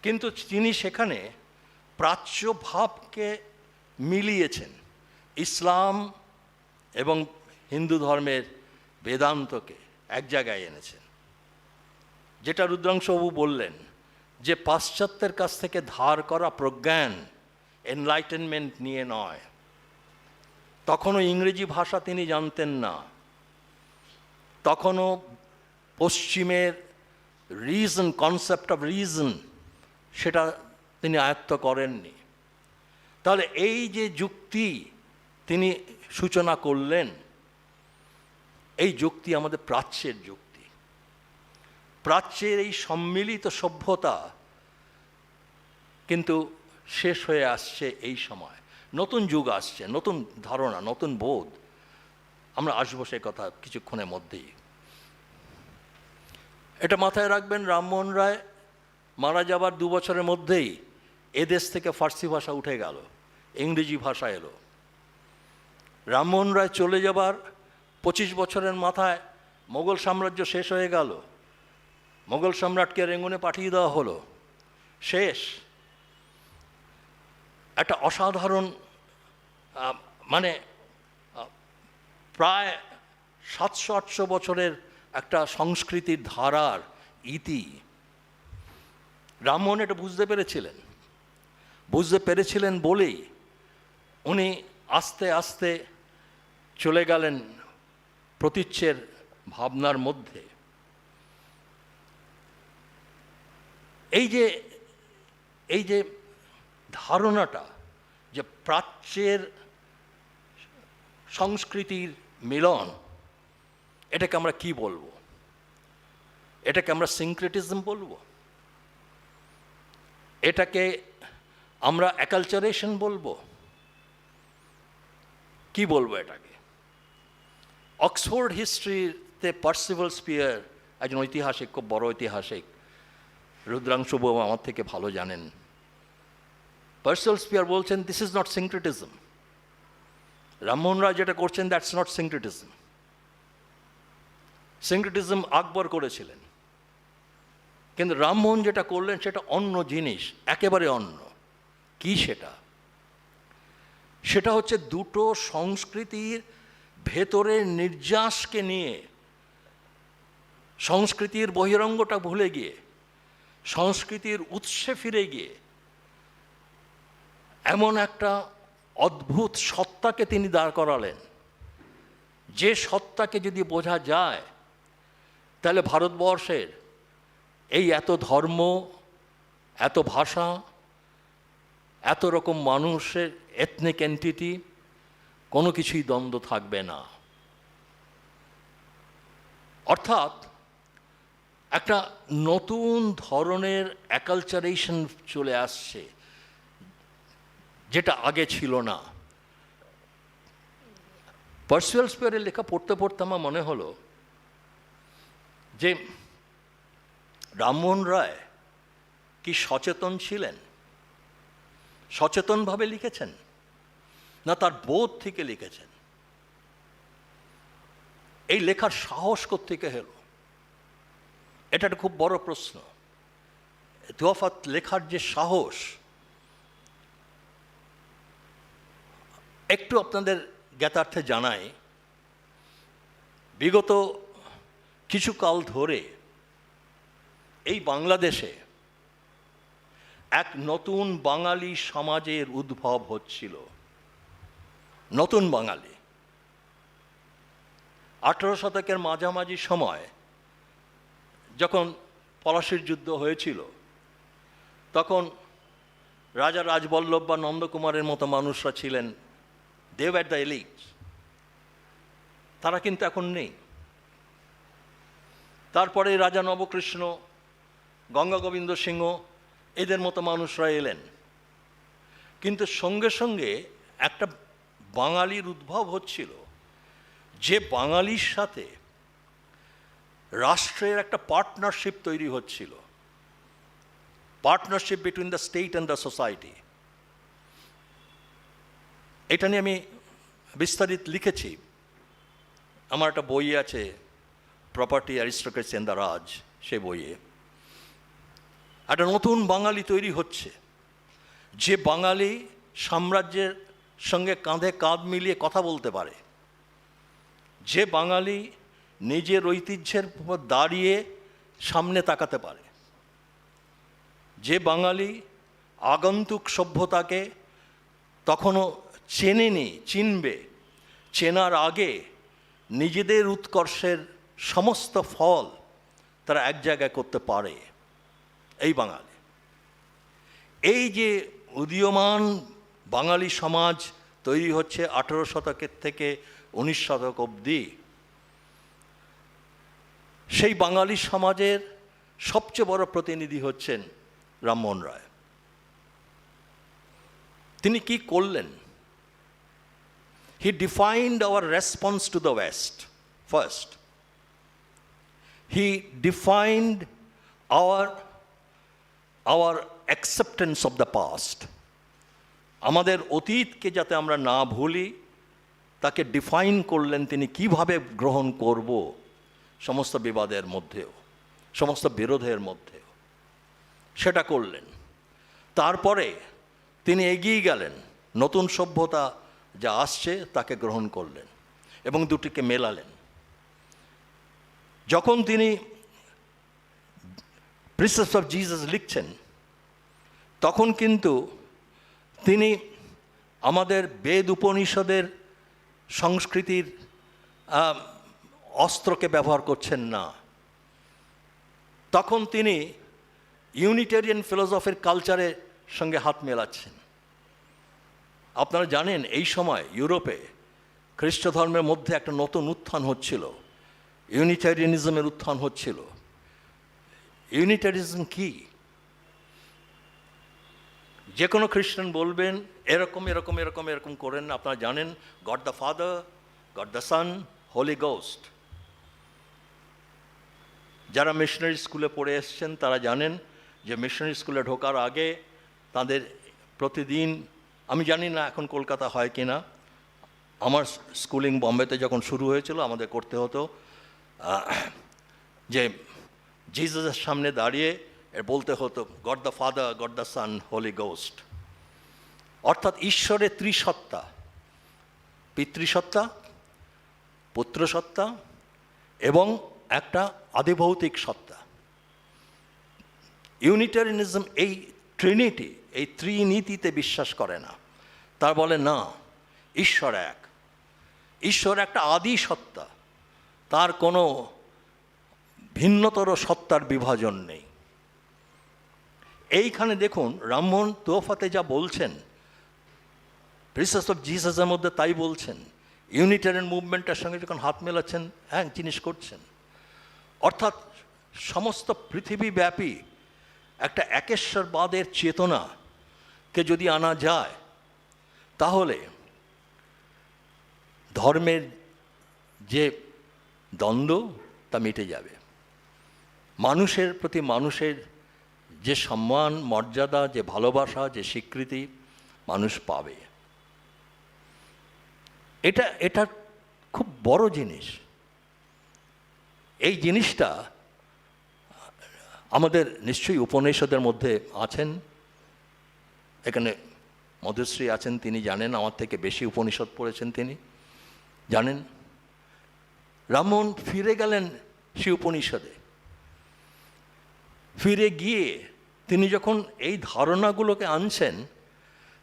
কিন্তু তিনি সেখানে প্রাচ্য ভাবকে মিলিয়েছেন, ইসলাম এবং হিন্দু ধর্মের বেদান্তকে এক জায়গায় এনেছেন। যেটা রুদ্রাংশবাবু বললেন যে পাশ্চাত্যের কাছ থেকে ধার করা প্রজ্ঞান, এনলাইটেনমেন্ট নিয়ে নয়। তখনও ইংরেজি ভাষা তিনি জানতেন না, তখনও পশ্চিমের রিজন, কনসেপ্ট অফ রিজন, সেটা তিনি আয়ত্ত করেননি। তাহলে এই যে যুক্তি তিনি সূচনা করলেন, এই যুক্তি আমাদের প্রাচ্যের যুক্তি। প্রাচ্যের এই সম্মিলিত সভ্যতা কিন্তু শেষ হয়ে আসছে এই সময়। নতুন যুগ আসছে, নতুন ধারণা, নতুন বোধ। আমরা আসবো সে কথা কিছুক্ষণের মধ্যেই। এটা মাথায় রাখবেন, রামমোহন রায় মারা যাবার 2 বছরের মধ্যেই এদেশ থেকে ফার্সি ভাষা উঠে গেল, ইংরেজি ভাষা এলো। রামমোহন রায় চলে যাবার 25 বছরের মাথায় মোগল সাম্রাজ্য শেষ হয়ে গেল, মোগল সম্রাটকে রেঙ্গুনে পাঠিয়ে দেওয়া হলো, শেষ। একটা অসাধারণ, মানে প্রায় 700-800 বছরের একটা সংস্কৃতির ধারার ইতি রামমোহন এটা বুঝতে পেরেছিলেন বলেই উনি আস্তে আস্তে চলে গেলেন প্রতীচ্যের ভাবনার মধ্যে। এই যে ধারণাটা যে প্রাচ্যের সংস্কৃতির মিলন, এটাকে আমরা কি বলবো? এটাকে আমরা সিনক্রেটিজম বলবো? এটাকে আমরা অ্যাকালচারেশন বলবো? কি বলবো এটাকে? অক্সফোর্ড হিস্ট্রিতে পার্সিভাল স্পিয়ার একজন ঐতিহাসিক, খুব বড় ঐতিহাসিক, রুদ্রাংশুবাবু আমার থেকে ভালো জানেন। পার্সিভাল স্পিয়ার বলছেন this is not সিনক্রেটিজম। Rammohan Roy যেটা করছেন দ্যাটস নট সিনক্রেটিজম। সিনক্রেটিজম আকবর করেছিলেন, কিন্তু রামমোহন যেটা করলেন সেটা অন্য জিনিস, একেবারে অন্য। কি সেটা? সেটা হচ্ছে দুটো সংস্কৃতির ভেতরের নির্যাসকে নিয়ে, সংস্কৃতির বহিরঙ্গটা ভুলে গিয়ে, সংস্কৃতির উৎসে ফিরে গিয়ে এমন একটা অদ্ভুত সত্তাকে তিনি দাঁড় করালেন, যে সত্তাকে যদি বোঝা যায় তাহলে ভারতবর্ষের এই এত ধর্ম, এত ভাষা, এত রকম মানুষের এথনিক এন্টিটি, কোনো কিছুই দ্বন্দ্ব থাকবে না। অর্থাৎ একটা নতুন ধরনের অ্যাকালচারেশন চলে আসছে, যেটা আগে ছিল না। পার্সিভাল স্পিয়ারের লেখা পড়তে পড়তে আমার মনে হলো যে রামমোহন রায় কি সচেতন ছিলেন? সচেতনভাবে লিখেছেন না তার বোধ থেকে লিখেছেন? এই লেখার সাহস কোত্থেকে হলো? এটা একটা খুব বড় প্রশ্ন। তুফাত লেখার যে সাহস, একটু আপনাদের জ্ঞাতার্থে জানাই, বিগত কিছু কাল ধরে এই বাংলাদেশে এক নতুন বাঙালি সমাজের উদ্ভব হচ্ছিল। নতুন বাঙালি। 18 শতকের মাঝামাঝি সময় যখন পলাশীর যুদ্ধ হয়েছিল, তখন রাজা রাজবল্লভ বা নন্দকুমারের মতো মানুষরা ছিলেন, দে ওয়্যার দ্য এলিট। তারা কিন্তু এখন নেই। তারপরে রাজা নবকৃষ্ণ, গঙ্গা গোবিন্দ সিংহ, এদের মতো মানুষরা এলেন, কিন্তু সঙ্গে সঙ্গে একটা বাঙালির উদ্ভব হচ্ছিল, যে বাঙালির সাথে রাষ্ট্রের একটা পার্টনারশিপ তৈরি হচ্ছিল, partnership between the state and the society. এটা নিয়ে আমি বিস্তারিত লিখেছি, আমার একটা বই আছে, প্রপার্টি অ্যারিস্টোক্রেসি অ্যান্ড দ্য রাজ, সে বইয়ে। একটা নতুন বাঙালি তৈরি হচ্ছে, যে বাঙালি সাম্রাজ্যের সঙ্গে কাঁধে কাঁধ মিলিয়ে কথা বলতে পারে, যে বাঙালি নিজের ঐতিহ্যের উপর দাঁড়িয়ে সামনে তাকাতে পারে, যে বাঙালি আগন্তুক সভ্যতাকে তখনও চেনেনি, চিনবে, চেনার আগে নিজেদের উৎকর্ষের সমস্ত ফল তারা এক জায়গায় করতে পারে, এই বাঙালি। এই যে উদীয়মান বাঙালি সমাজ তৈরি হচ্ছে 18 শতকের থেকে 19 শতক অবধি, সেই বাঙালি সমাজের সবচেয়ে বড় প্রতিনিধি হচ্ছেন রামমোহন রায়। তিনি কি করলেন? He defined our response to the West first. He defined our acceptance of the past. আমাদের অতীতকে যাতে আমরা না ভুলি, তাকে ডিফাইন করলেন তিনি, কিভাবে গ্রহণ করব সমস্ত বিবাদের মধ্যেও, সমস্ত বিরোধের মধ্যেও, সেটা করলেন। তারপরে তিনি এগিয়ে গেলেন, নতুন সভ্যতা যা আসছে তাকে গ্রহণ করলেন এবং দুটিকে মেলালেন। যখন তিনি প্রিন্সেস অফ জিসাস লিখছেন, তখন কিন্তু তিনি আমাদের বেদ উপনিষদের সংস্কৃতির অস্ত্রকে ব্যবহার করছেন না। তখন তিনি ইউনিটেরিয়ান ফিলোসফির কালচারের সঙ্গে হাত মেলাচ্ছেন। আপনারা জানেন এই সময় ইউরোপে খ্রিস্ট ধর্মের মধ্যে একটা নতুন উত্থান হচ্ছিল, ইউনিটেরিয়ানিজমের উত্থান হচ্ছিল। ইউনিটারিজম কি? যে কোনো খ্রিস্টান বলবেন এরকম এরকম এরকম এরকম করেন। আপনারা জানেন God the Father, God the Son, Holy Ghost. যারা মিশনারি স্কুলে পড়ে এসছেন তারা জানেন যে মিশনারি স্কুলে ঢোকার আগে তাদের প্রতিদিন, আমি জানি না এখন কলকাতা হয় কি না, আমার স্কুলিং বম্বেতে যখন শুরু হয়েছিল আমাদের করতে হতো যে জিসাসের সামনে দাঁড়িয়ে বলতে হতো God the Father, God the Son, Holy Ghost. অর্থাৎ ঈশ্বরের ত্রিসত্তা, পিতৃসত্তা, পুত্রসত্তা এবং একটা আদিভৌতিক সত্তা। ইউনিটারিয়ানিজম এই ট্রিনিটি, এই ত্রিনীতিতে বিশ্বাস করে না। তার বলে না, ঈশ্বর এক, ঈশ্বর একটা আদি সত্তা, তার কোনো ভিন্নতর সত্তার বিভাজন নেই। এইখানে দেখুন রামমোহন তোফাতে যা বলছেন, প্রিন্সেস অফ জিসাসের মধ্যে তাই বলছেন। ইউনিটারিয়ান মুভমেন্টের সঙ্গে যখন হাত মেলাচ্ছেন, হ্যাঁ জিনিস করছেন। অর্থাৎ সমস্ত পৃথিবীব্যাপী একটা একেশ্বরবাদের চেতনাকে যদি আনা যায় তাহলে ধর্মের যে দ্বন্দ্ব তা মিটে যাবে। মানুষের প্রতি মানুষের যে সম্মান, মর্যাদা, যে ভালোবাসা, যে স্বীকৃতি মানুষ পাবে, এটা খুব বড় জিনিস। এই জিনিসটা আমাদের নিশ্চয়ই উপনিষদের মধ্যে আছেন। এখানে মধুশ্রী আছেন, তিনি জানেন, আমার থেকে বেশি উপনিষদ পড়েছেন, তিনি জানেন। রামমোহন ফিরে গেলেন সেই উপনিষদে। ফিরে গিয়ে তিনি যখন এই ধারণাগুলোকে আনছেন,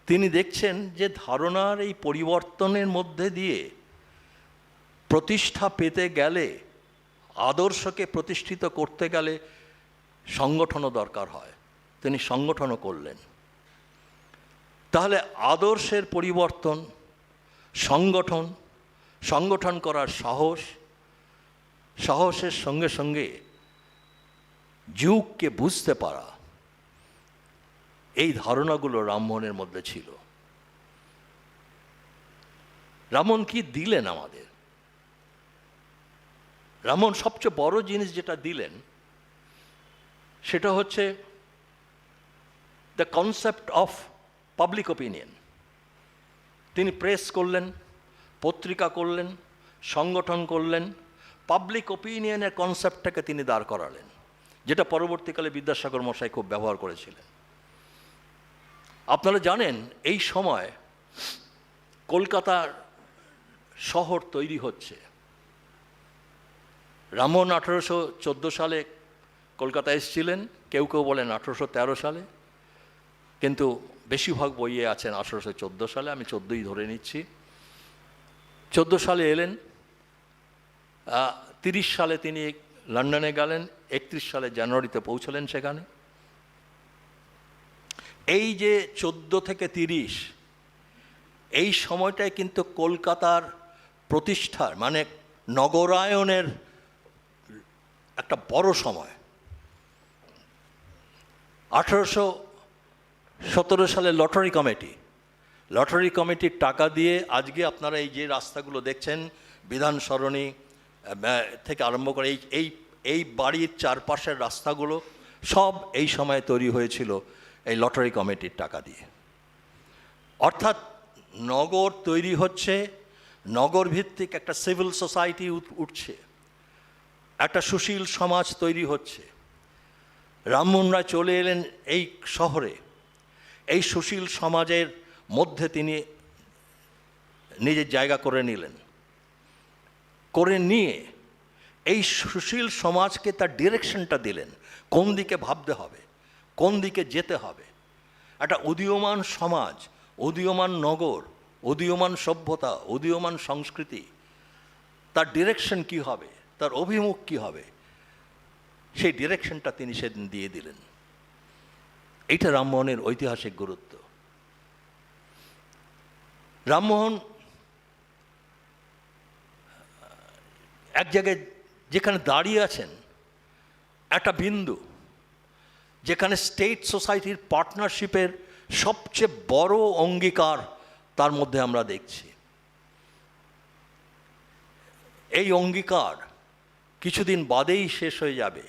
তিনি দেখছেন যে ধারণার এই পরিবর্তনের মধ্যে দিয়ে প্রতিষ্ঠা পেতে গেলে, আদর্শকে প্রতিষ্ঠিত করতে গেলে সংগঠনও দরকার হয়। তিনি সংগঠনও করলেন। তাহলে আদর্শের পরিবর্তন, সংগঠন করার সাহসের সঙ্গে সঙ্গে যুগকে বুঝতে পারা, এই ধারণাগুলো রামমোহনের মধ্যে ছিল। রামমোহন কি দিলেন আমাদের? রামমোহন সবচেয়ে বড় জিনিস যেটা দিলেন সেটা হচ্ছে the concept of public opinion. তিনি প্রেস করলেন, পত্রিকা করলেন, সংগঠন করলেন, পাবলিক ওপিনিয়নের কনসেপ্টটাকে তিনি দাঁড় করালেন, যেটা পরবর্তীকালে বিদ্যাসাগর মশাই খুব ব্যবহার করেছিলেন। আপনারা জানেন এই সময় কলকাতার শহর তৈরি হচ্ছে। রামমোহন 1814 সালে কলকাতায় এসেছিলেন, কেউ কেউ বলেন 1813 সালে, কিন্তু বেশিরভাগ বইয়ে আছেন 1814 সালে, আমি 14ই ধরে নিচ্ছি। 14 সালে এলেন, 30 সালে তিনি লন্ডনে গেলেন, 31 সালে জানুয়ারিতে পৌঁছলেন সেখানে। এই যে 14 থেকে 30 এই সময়টায় কিন্তু কলকাতার প্রতিষ্ঠার মানে নগরায়নের একটা বড় সময়। 1817 সালে লটারি কমিটির টাকা দিয়ে আজকে আপনারা এই যে রাস্তাগুলো দেখছেন, বিধান সরণি থেকে আরম্ভ করে এই বাড়ির চারপাশের রাস্তাগুলো সব এই সময় তৈরি হয়েছিল এই লটারি কমিটির টাকা দিয়ে। অর্থাৎ নগর তৈরি হচ্ছে, নগর ভিত্তিক একটা সিভিল সোসাইটি উঠছে, একটা সুশীল সমাজ তৈরি হচ্ছে। রামমোহন রায় চলে এলেন এই শহরে, এই সুশীল সমাজের মধ্যে তিনি নিজের জায়গা করে নিলেন। করে নিয়ে এই সুশীল সমাজকে তার ডিরেকশনটা দিলেন, কোন দিকে ভাবতে হবে, কোন দিকে যেতে হবে। একটা উদীয়মান সমাজ, উদীয়মান নগর, উদীয়মান সভ্যতা, উদীয়মান সংস্কৃতি, তার ডিরেকশন কি হবে, তার অভিমুখ কি হবে, সেই ডিরেকশনটা তিনি সেদিন দিয়ে দিলেন। এইটা রামমোহনের ঐতিহাসিক গুরুত্ব। রামমোহন এক জায়গায় যেখানে দাঁড়িয়ে আছেন, একটা বিন্দু যেখানে স্টেট সোসাইটির পার্টনারশিপের সবচেয়ে বড় অঙ্গীকার তার মধ্যে আমরা দেখছি। এই অঙ্গীকার কিছুদিন বাদেই শেষ হয়ে যাবে,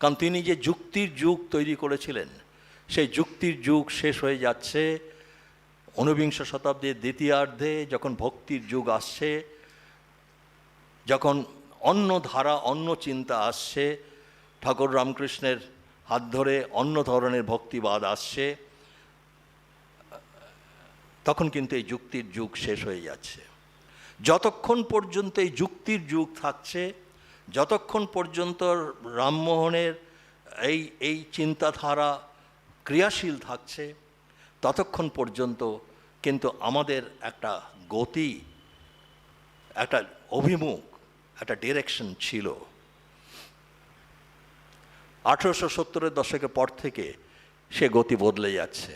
কারণ তিনি যে যুক্তির যুগ তৈরি করেছিলেন, সেই যুক্তির যুগ শেষ হয়ে যাচ্ছে। ঊনবিংশ শতাব্দীর দ্বিতীয়ার্ধে যখন ভক্তির যুগ আসছে, যখন অন্য ধারা, অন্য চিন্তা আসছে, ঠাকুর রামকৃষ্ণের হাত ধরে অন্য ধরনের ভক্তিবাদ আসছে, তখন কিন্তু এই যুক্তির যুগ শেষ হয়ে যাচ্ছে। যতক্ষণ পর্যন্ত এই যুক্তির যুগ থাকছে, যতক্ষণ পর্যন্ত রামমোহনের এই চিন্তাধারা ক্রিয়াশীল থাকছে, ততক্ষণ পর্যন্ত কিন্তু আমাদের একটা গতি, একটা অভিমুখ, একটা ডিরেকশন ছিল। 1870-এর দশকের পর থেকে সে গতি বদলে যাচ্ছে।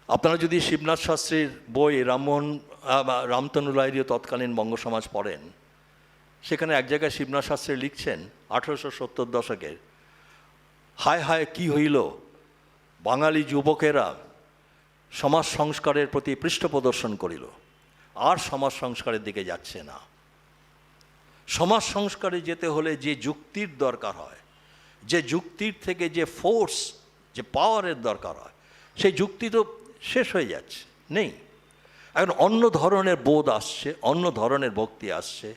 আপনারা যদি শিবনাথ শাস্ত্রীর বই রামতনু লাহিড়ী তৎকালীন বঙ্গ সমাজ পড়েন, সেখানে এক জায়গায় শিবনাথ শাস্ত্রী লিখছেন 1870 দশকের, হায় হায় কি হইল, বাঙালি যুবকেরা সমাজ সংস্কারের প্রতি পৃষ্ঠ প্রদর্শন করিল, আর সমাজ সংস্কারের দিকে যাচ্ছে না। সমাজ সংস্কারে যেতে হলে যে যুক্তির দরকার হয়, যে যুক্তির থেকে যে ফোর্স, যে পাওয়ারের দরকার হয়, সেই যুক্তি তো শেষ হয়ে যাচ্ছে, নেই। এখন অন্য ধরনের বোধ আসছে, অন্য ধরনের ভক্তি আসছে,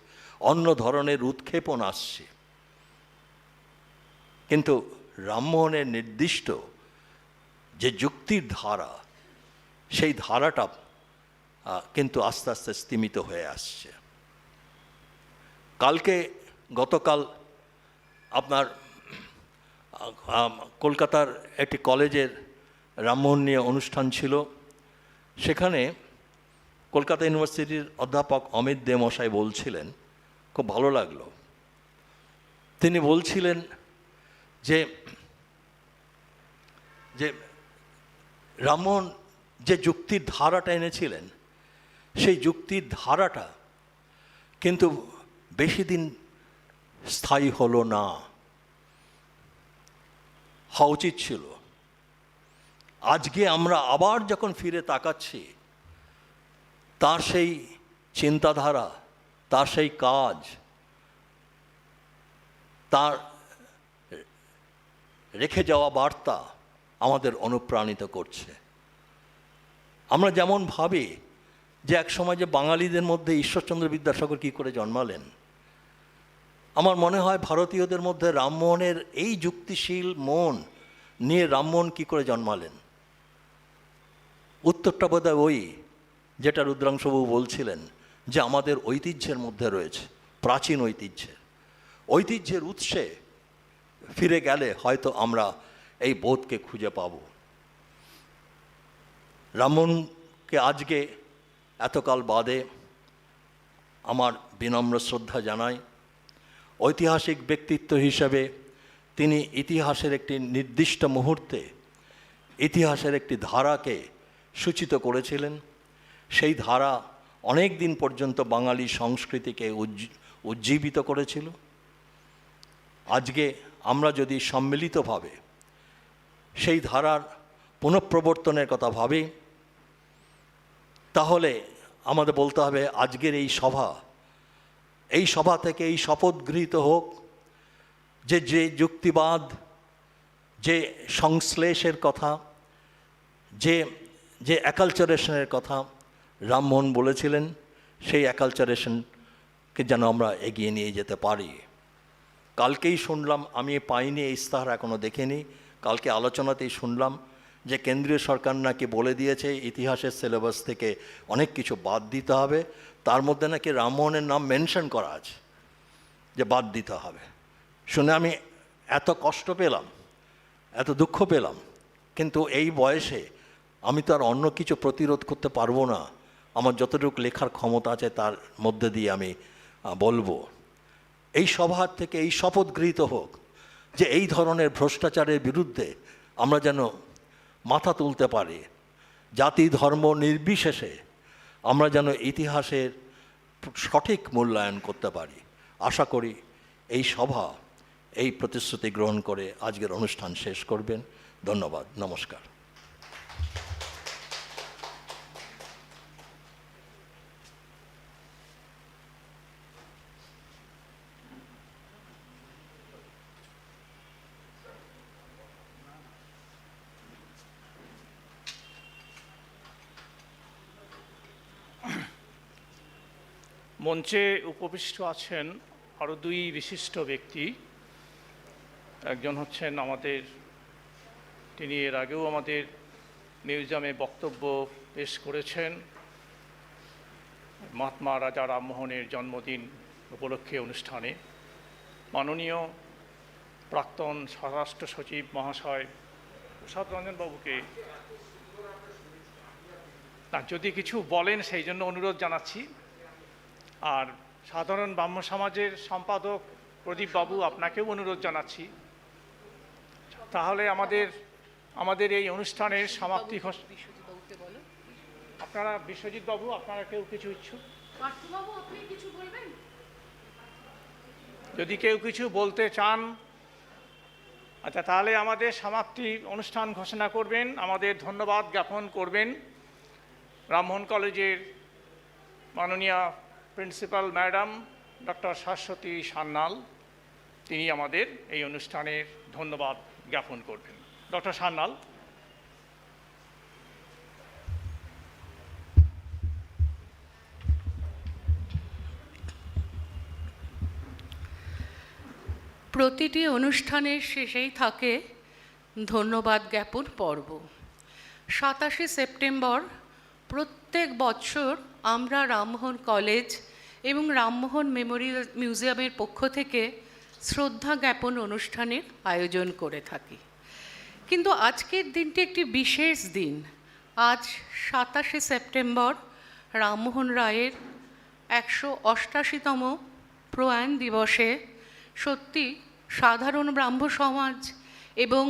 অন্য ধরনের উৎক্ষেপণ আসছে। কিন্তু রামমোহনের নির্দিষ্ট যে যুক্তির ধারা, সেই ধারাটা কিন্তু আস্তে আস্তে স্তিমিত হয়ে আসছে। গতকাল আপনার কলকাতার একটি কলেজের রামমোহন নিয়ে অনুষ্ঠান ছিল। সেখানে কলকাতা ইউনিভার্সিটির অধ্যাপক অমিত দে মশাই বলছিলেন, খুব ভালো লাগলো। তিনি বলছিলেন যে রামমোহন যে যুক্তির ধারাটা এনেছিলেন, সেই যুক্তির ধারাটা কিন্তু বেশি দিন স্থায়ী হলো না, হওয়া উচিত ছিল। আজকে আমরা আবার যখন ফিরে তাকাচ্ছি, তার সেই চিন্তাধারা, তার সেই কাজ, তার রেখে যাওয়া বার্তা আমাদের অনুপ্রাণিত করছে। আমরা যেমন ভাবি যে এক সময় যে বাঙালিদের মধ্যে ঈশ্বরচন্দ্র বিদ্যাসাগর কী করে জন্মালেন, আমার মনে হয় ভারতীয়দের মধ্যে রামমোহনের এই যুক্তিশীল মন নিয়ে রামমোহন কী করে জন্মালেন, উত্তরটা বোধহয় ওই যেটা রুদ্রাংশবাবু বলছিলেন, যে আমাদের ঐতিহ্যের মধ্যে রয়েছে, প্রাচীন ঐতিহ্যের উৎসে ফিরে গেলে হয়তো আমরা এই বোধকে খুঁজে পাব। রামমোহনকে আজকে এতকাল বাদে আমার বিনম্র শ্রদ্ধা জানাই। ঐতিহাসিক ব্যক্তিত্ব হিসেবে তিনি ইতিহাসের একটি নির্দিষ্ট মুহূর্তে ইতিহাসের একটি ধারাকে সূচিত করেছিলেন। সেই ধারা অনেক দিন পর্যন্ত বাঙালি সংস্কৃতিকে উজ্জীবিত করেছিল। আজকে আমরা যদি সম্মিলিতভাবে সেই ধারার পুনঃপ্রবর্তনের কথা ভাবি, তাহলে আমাদের বলতে হবে আজকের এই সভা থেকে এই শপথ গৃহীত হোক যে যুক্তিবাদ, যে সংশ্লেষের কথা, যে অ্যাকালচারেশনের কথা রামমোহন বলেছিলেন, সেই অ্যাকালচারেশনকে যেন আমরা এগিয়ে নিয়ে যেতে পারি। কালকেই শুনলাম, আমি পাইনি এই ইস্তাহার, এখনও দেখিনি, কালকে আলোচনাতেই শুনলাম যে কেন্দ্রীয় সরকার নাকি বলে দিয়েছে ইতিহাসের সিলেবাস থেকে অনেক কিছু বাদ দিতে হবে, তার মধ্যে নাকি রামমোহনের নাম মেনশন করা আছে যে বাদ দিতে হবে। শুনে আমি এত কষ্ট পেলাম, এত দুঃখ পেলাম কিন্তু এই বয়সে আমি তো আর অন্য কিছু প্রতিরোধ করতে পারবো না। আমার যতটুকু লেখার ক্ষমতা আছে তার মধ্যে দিয়ে আমি বলবো, এই সভার থেকে এই শপথ গৃহীত হোক যে এই ধরনের ভ্রষ্টাচারের বিরুদ্ধে আমরা যেন মাথা তুলতে পারি, জাতি ধর্ম নির্বিশেষে আমরা যেন ইতিহাসের সঠিক মূল্যায়ন করতে পারি। আশা করি এই সভা এই প্রতিশ্রুতি গ্রহণ করে আজকের অনুষ্ঠান শেষ করবেন। ধন্যবাদ, নমস্কার। মঞ্চে উপবিষ্ট আছেন আরও দুই বিশিষ্ট ব্যক্তি। একজন হচ্ছেন তিনি এর আগেও আমাদের মিউজিয়ামে বক্তব্য পেশ করেছেন মহাত্মা রাজা রামমোহনের জন্মদিন উপলক্ষে অনুষ্ঠানে। মাননীয় প্রাক্তন স্বরাষ্ট্র সচিব মহাশয় প্রসাদ রঞ্জন বাবুকে যদি কিছু বলেন সেই জন্য অনুরোধ জানাচ্ছি। আর সাধারণ ব্রাহ্ম সমাজের সম্পাদক প্রদীপ বাবু, আপনাকেও অনুরোধ জানাচ্ছি। তাহলে আমাদের এই অনুষ্ঠানের সমাপ্তি আপনারা বিশ্বজিৎ বাবু, আপনারা কেউ কিছু ইচ্ছুক? যদি কেউ কিছু বলতে চান, আচ্ছা, তাহলে আমাদের সমাপ্তি অনুষ্ঠান ঘোষণা করবেন, আমাদের ধন্যবাদ জ্ঞাপন করবেন রামমোহন কলেজের মাননীয় principal madam doctor Shashwati Sanyal. তিনি আমাদের এই অনুষ্ঠানের ধন্যবাদ জ্ঞাপন করবেন। ডক্টর সান্যাল। প্রতিটি অনুষ্ঠানের শেষেই থাকে ধন্যবাদ জ্ঞাপন পর্ব। 27শে সেপ্টেম্বর প্রত্যেক বছর আমরা রামমোহন কলেজ এবং রামমোহন মেমোরিয়াল মিউজিয়ামের পক্ষ থেকে শ্রদ্ধা জ্ঞাপন অনুষ্ঠানের আয়োজন করে থাকি। কিন্তু আজকের দিনটি একটি বিশেষ দিন। আজ 27শে সেপ্টেম্বর রামমোহন রায়ের 188তম প্রয়াণ দিবসে সত্যি সাধারণ ব্রাহ্ম সমাজ এবং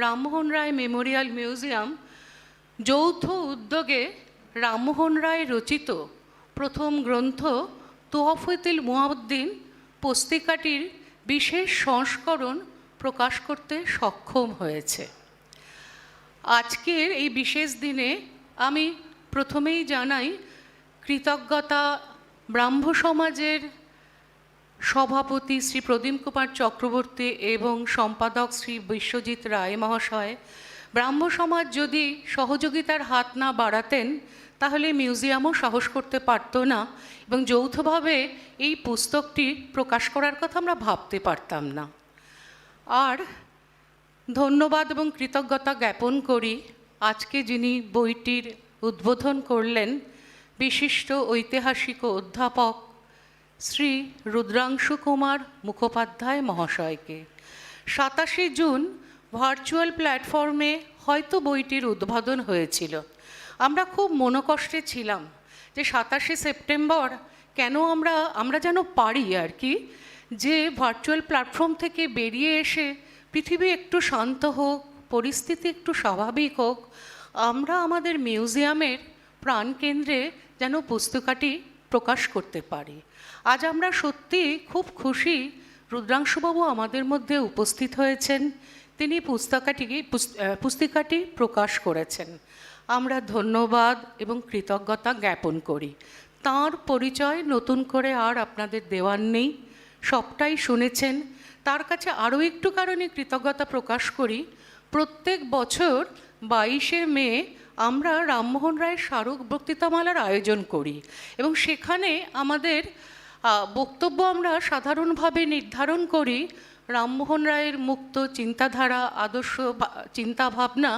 রামমোহন রায় মেমোরিয়াল মিউজিয়াম যৌথ উদ্যোগে রামমোহন রায় রচিত প্রথম গ্রন্থ তোহফতুল মুয়াদ্দিন পুস্তিকাটির বিশেষ সংস্করণ প্রকাশ করতে সক্ষম হয়েছে। আজকের এই বিশেষ দিনে আমি প্রথমেই জানাই কৃতজ্ঞতা ব্রাহ্ম সমাজের সভাপতি শ্রী প্রদীপ কুমার চক্রবর্তী এবং সম্পাদক শ্রী বিশ্বজিৎ রায় মহাশয়। ব্রাহ্ম সমাজ যদি সহযোগিতার হাত না বাড়াতেন তাহলে মিউজিয়ামও সাহস করতে পারতো না এবং যৌথভাবে এই পুস্তকটি প্রকাশ করার কথা আমরা ভাবতে পারতাম না। আর ধন্যবাদ এবং কৃতজ্ঞতা জ্ঞাপন করি আজকে যিনি বইটির উদ্বোধন করলেন, বিশিষ্ট ঐতিহাসিক ও অধ্যাপক শ্রী রুদ্রাংশু কুমার মুখোপাধ্যায় মহাশয়কে। 27শে জুন ভার্চুয়াল প্ল্যাটফর্মে হয়তো বইটির উদ্বোধন হয়েছিল। আমরা খুব মনোকষ্টে ছিলাম যে 27শে সেপ্টেম্বর কেন আমরা যেন পারি আর কি, যে ভার্চুয়াল প্ল্যাটফর্ম থেকে বেরিয়ে এসে পৃথিবী একটু শান্ত হোক, পরিস্থিতি একটু স্বাভাবিক হোক, আমরা আমাদের মিউজিয়ামের প্রাণকেন্দ্রে যেন পুস্তকাটি প্রকাশ করতে পারি। আজ আমরা সত্যি খুব খুশি রুদ্রাংশুবাবু আমাদের মধ্যে উপস্থিত হয়েছেন, তিনি পুস্তিকাটি প্রকাশ করেছেন। আমরা ধন্যবাদ এবং কৃতজ্ঞতা জ্ঞাপন করি। তাঁর পরিচয় নতুন করে আর আপনাদের দেওয়ার নেই, সবটাই শুনেছেন। তার কাছে আরও একটু কারণে কৃতজ্ঞতা প্রকাশ করি। প্রত্যেক বছর 22শে মে আমরা রামমোহন রায়ের স্মারক বক্তৃতামালার আয়োজন করি এবং সেখানে আমাদের বক্তব্য আমরা সাধারণভাবে নির্ধারণ করি রামমোহন রায়ের মুক্ত চিন্তাধারা, আদর্শ, চিন্তাভাবনা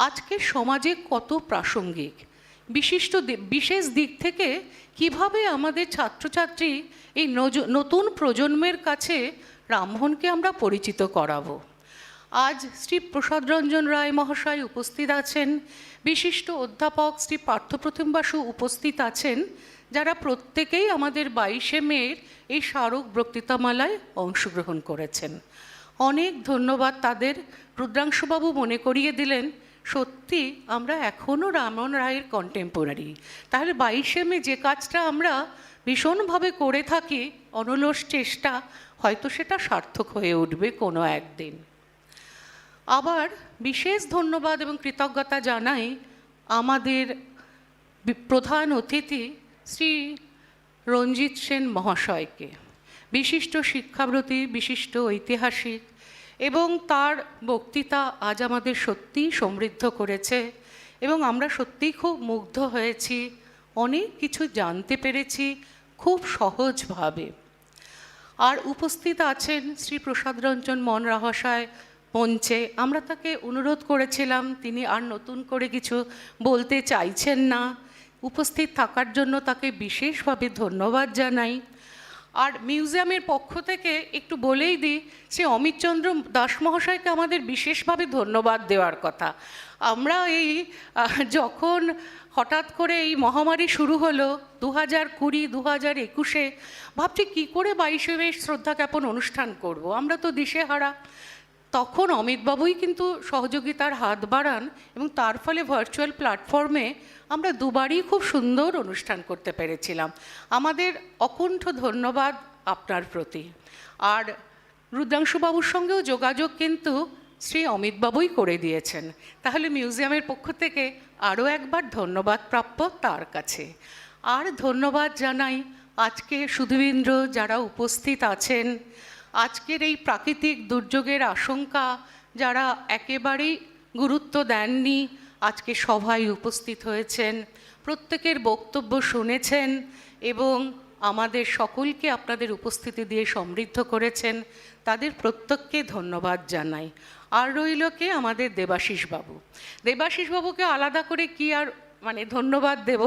আজকের সমাজে কত প্রাসঙ্গিক, বিশেষ দিক থেকে কিভাবে আমাদের ছাত্রছাত্রী এই নতুন প্রজন্মের কাছে রামমোহনকে আমরা পরিচিত করাবো। আজ শ্রী প্রসাদ রঞ্জন রায় মহাশয় উপস্থিত আছেন, বিশিষ্ট অধ্যাপক শ্রী পার্থপ্রতিম বাসু উপস্থিত আছেন, যারা প্রত্যেকেই আমাদের 22শে মের এই স্মারক বক্তৃতামালায় অংশগ্রহণ করেছেন। অনেক ধন্যবাদ তাদের। রুদ্রাংশুবাবু মনে করিয়ে দিলেন সত্যি আমরা এখনও রামমোহন রায়ের কন্টেম্পোরারি। তাহলে 22শে মে যে কাজটা আমরা ভীষণভাবে করে থাকি, অনলস চেষ্টা, হয়তো সেটা সার্থক হয়ে উঠবে কোনো একদিন। আবার বিশেষ ধন্যবাদ এবং কৃতজ্ঞতা জানাই আমাদের প্রধান অতিথি শ্রী রঞ্জিত সেন মহাশয়কে, বিশিষ্ট শিক্ষাব্রতী, বিশিষ্ট ঐতিহাসিক, এবং তার বক্তৃতা আজ আমাদের সত্যিই সমৃদ্ধ করেছে এবং আমরা সত্যিই খুব মুগ্ধ হয়েছি, অনেক কিছু জানতে পেরেছি খুব সহজভাবে। আর উপস্থিত আছেন শ্রী প্রসাদ রঞ্জন মহাশয় মঞ্চে। আমরা তাকে অনুরোধ করেছিলাম, তিনি আর নতুন করে কিছু বলতে চাইছেন না। উপস্থিত থাকার জন্য তাকে বিশেষভাবে ধন্যবাদ জানাই। আর মিউজিয়ামের পক্ষ থেকে একটু বলেই দিই, শ্রী অমিতচন্দ্র দাস মহাশয়কে আমাদের বিশেষভাবে ধন্যবাদ দেওয়ার কথা। আমরা এই যখন হঠাৎ করে এই মহামারী শুরু হলো 2020, 2021-এ ভাবছি কী করে 22শে মে শ্রদ্ধা জ্ঞাপন অনুষ্ঠান করব, আমরা তো দিশেহারা। তখন অমিতবাবুই কিন্তু সহযোগিতার হাত বাড়ান এবং তার ফলে ভার্চুয়াল প্ল্যাটফর্মে আমরা দুবারই খুব সুন্দর অনুষ্ঠান করতে পেরেছিলাম। আমাদের অকুণ্ঠ ধন্যবাদ আপনার প্রতি। আর রুদ্রাংশুবাবুর সঙ্গেও যোগাযোগ কিন্তু শ্রী অমিতবাবুই করে দিয়েছেন। তাহলে মিউজিয়ামের পক্ষ থেকে আরও একবার ধন্যবাদ প্রাপ্য তার কাছে। আর ধন্যবাদ জানাই আজকে সুধীবৃন্দ যারা উপস্থিত আছেন, আজকের এই প্রাকৃতিক দুর্যোগের আশঙ্কা যারা একেবারেই গুরুত্ব দেননি, আজকে সভায় উপস্থিত হয়েছেন, প্রত্যেকের বক্তব্য শুনেছেন এবং আমাদের সকলকে আপনাদের উপস্থিতি দিয়ে সমৃদ্ধ করেছেন, তাদের প্রত্যেককে ধন্যবাদ জানাই। আর রইল কে আমাদের দেবাশিসবাবু। দেবাশিসবাবুকে আলাদা করে কি আর ধন্যবাদ দেব।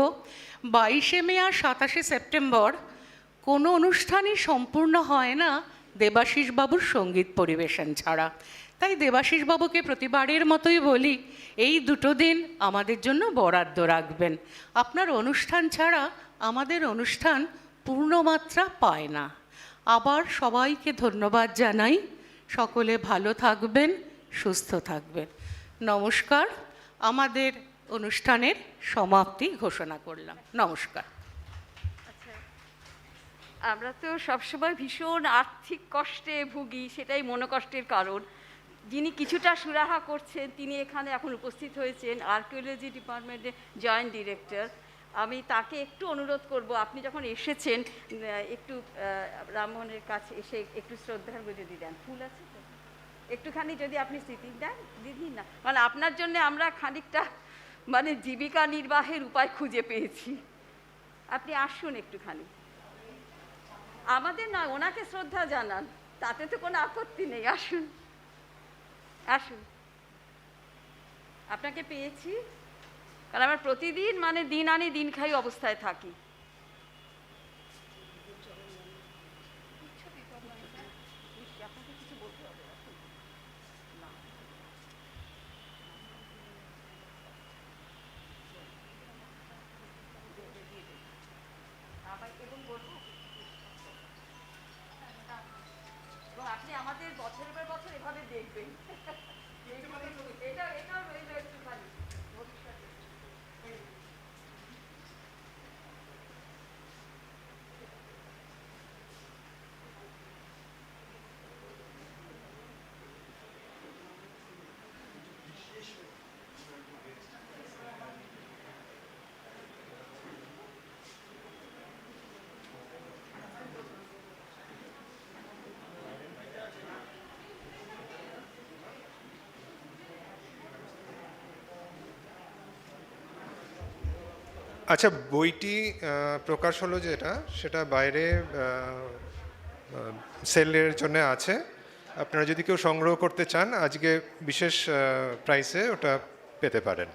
22শে মে আর 27শে সেপ্টেম্বর কোনো অনুষ্ঠানই সম্পূর্ণ হয় না দেবাশিসবাবুর সঙ্গীত পরিবেশন ছাড়া। তাই দেবাশিসবাবুকে প্রতিবারের মতোই বলি, এই দুটো দিন আমাদের জন্য বরাদ্দ রাখবেন। আপনার অনুষ্ঠান ছাড়া আমাদের অনুষ্ঠান পূর্ণমাত্রা পায় না। আবার সবাইকে ধন্যবাদ জানাই। সকলে ভালো থাকবেন, সুস্থ থাকবেন। নমস্কার। আমাদের অনুষ্ঠানের সমাপ্তি ঘোষণা করলাম। নমস্কার। আমরা তো সবসময় ভীষণ আর্থিক কষ্টে ভুগি, সেটাই মনোকষ্টের কারণ। যিনি কিছুটা সুরাহা করছেন তিনি এখানে এখন উপস্থিত হয়েছেন, আর্কিওলজি ডিপার্টমেন্টের জয়েন্ট ডিরেক্টর। আমি তাকে একটু অনুরোধ করব, আপনি যখন এসেছেন একটু রামমোহনের কাছে এসে একটু শ্রদ্ধার্ঘ্য যদি দেন। ফুল আছে তো, একটুখানি যদি আপনি স্মৃতি দেন, দিদি না, আপনার জন্য আমরা খানিকটা জীবিকা নির্বাহের উপায় খুঁজে পেয়েছি। আপনি আসুন একটুখানি, আমাদের নয় ওনাকে শ্রদ্ধা জানান, তাতে তো কোনো আপত্তি নেই। আসুন আসুন, আপনাকে পেয়েছি কারণ আমরা প্রতিদিন দিন আনি দিন খাই অবস্থায় থাকি। আপনি আমাদের বছরের পর বছর এভাবে দেখবেন। এটাও রইল একটুখানি ভবিষ্যতে। আচ্ছা, বইটি প্রকাশ হলো সেটা বাইরে সেলের জন্য আছে। আপনারা যদি কেউ সংগ্রহ করতে চান আজকে বিশেষ প্রাইসে ওটা পেতে পারেন।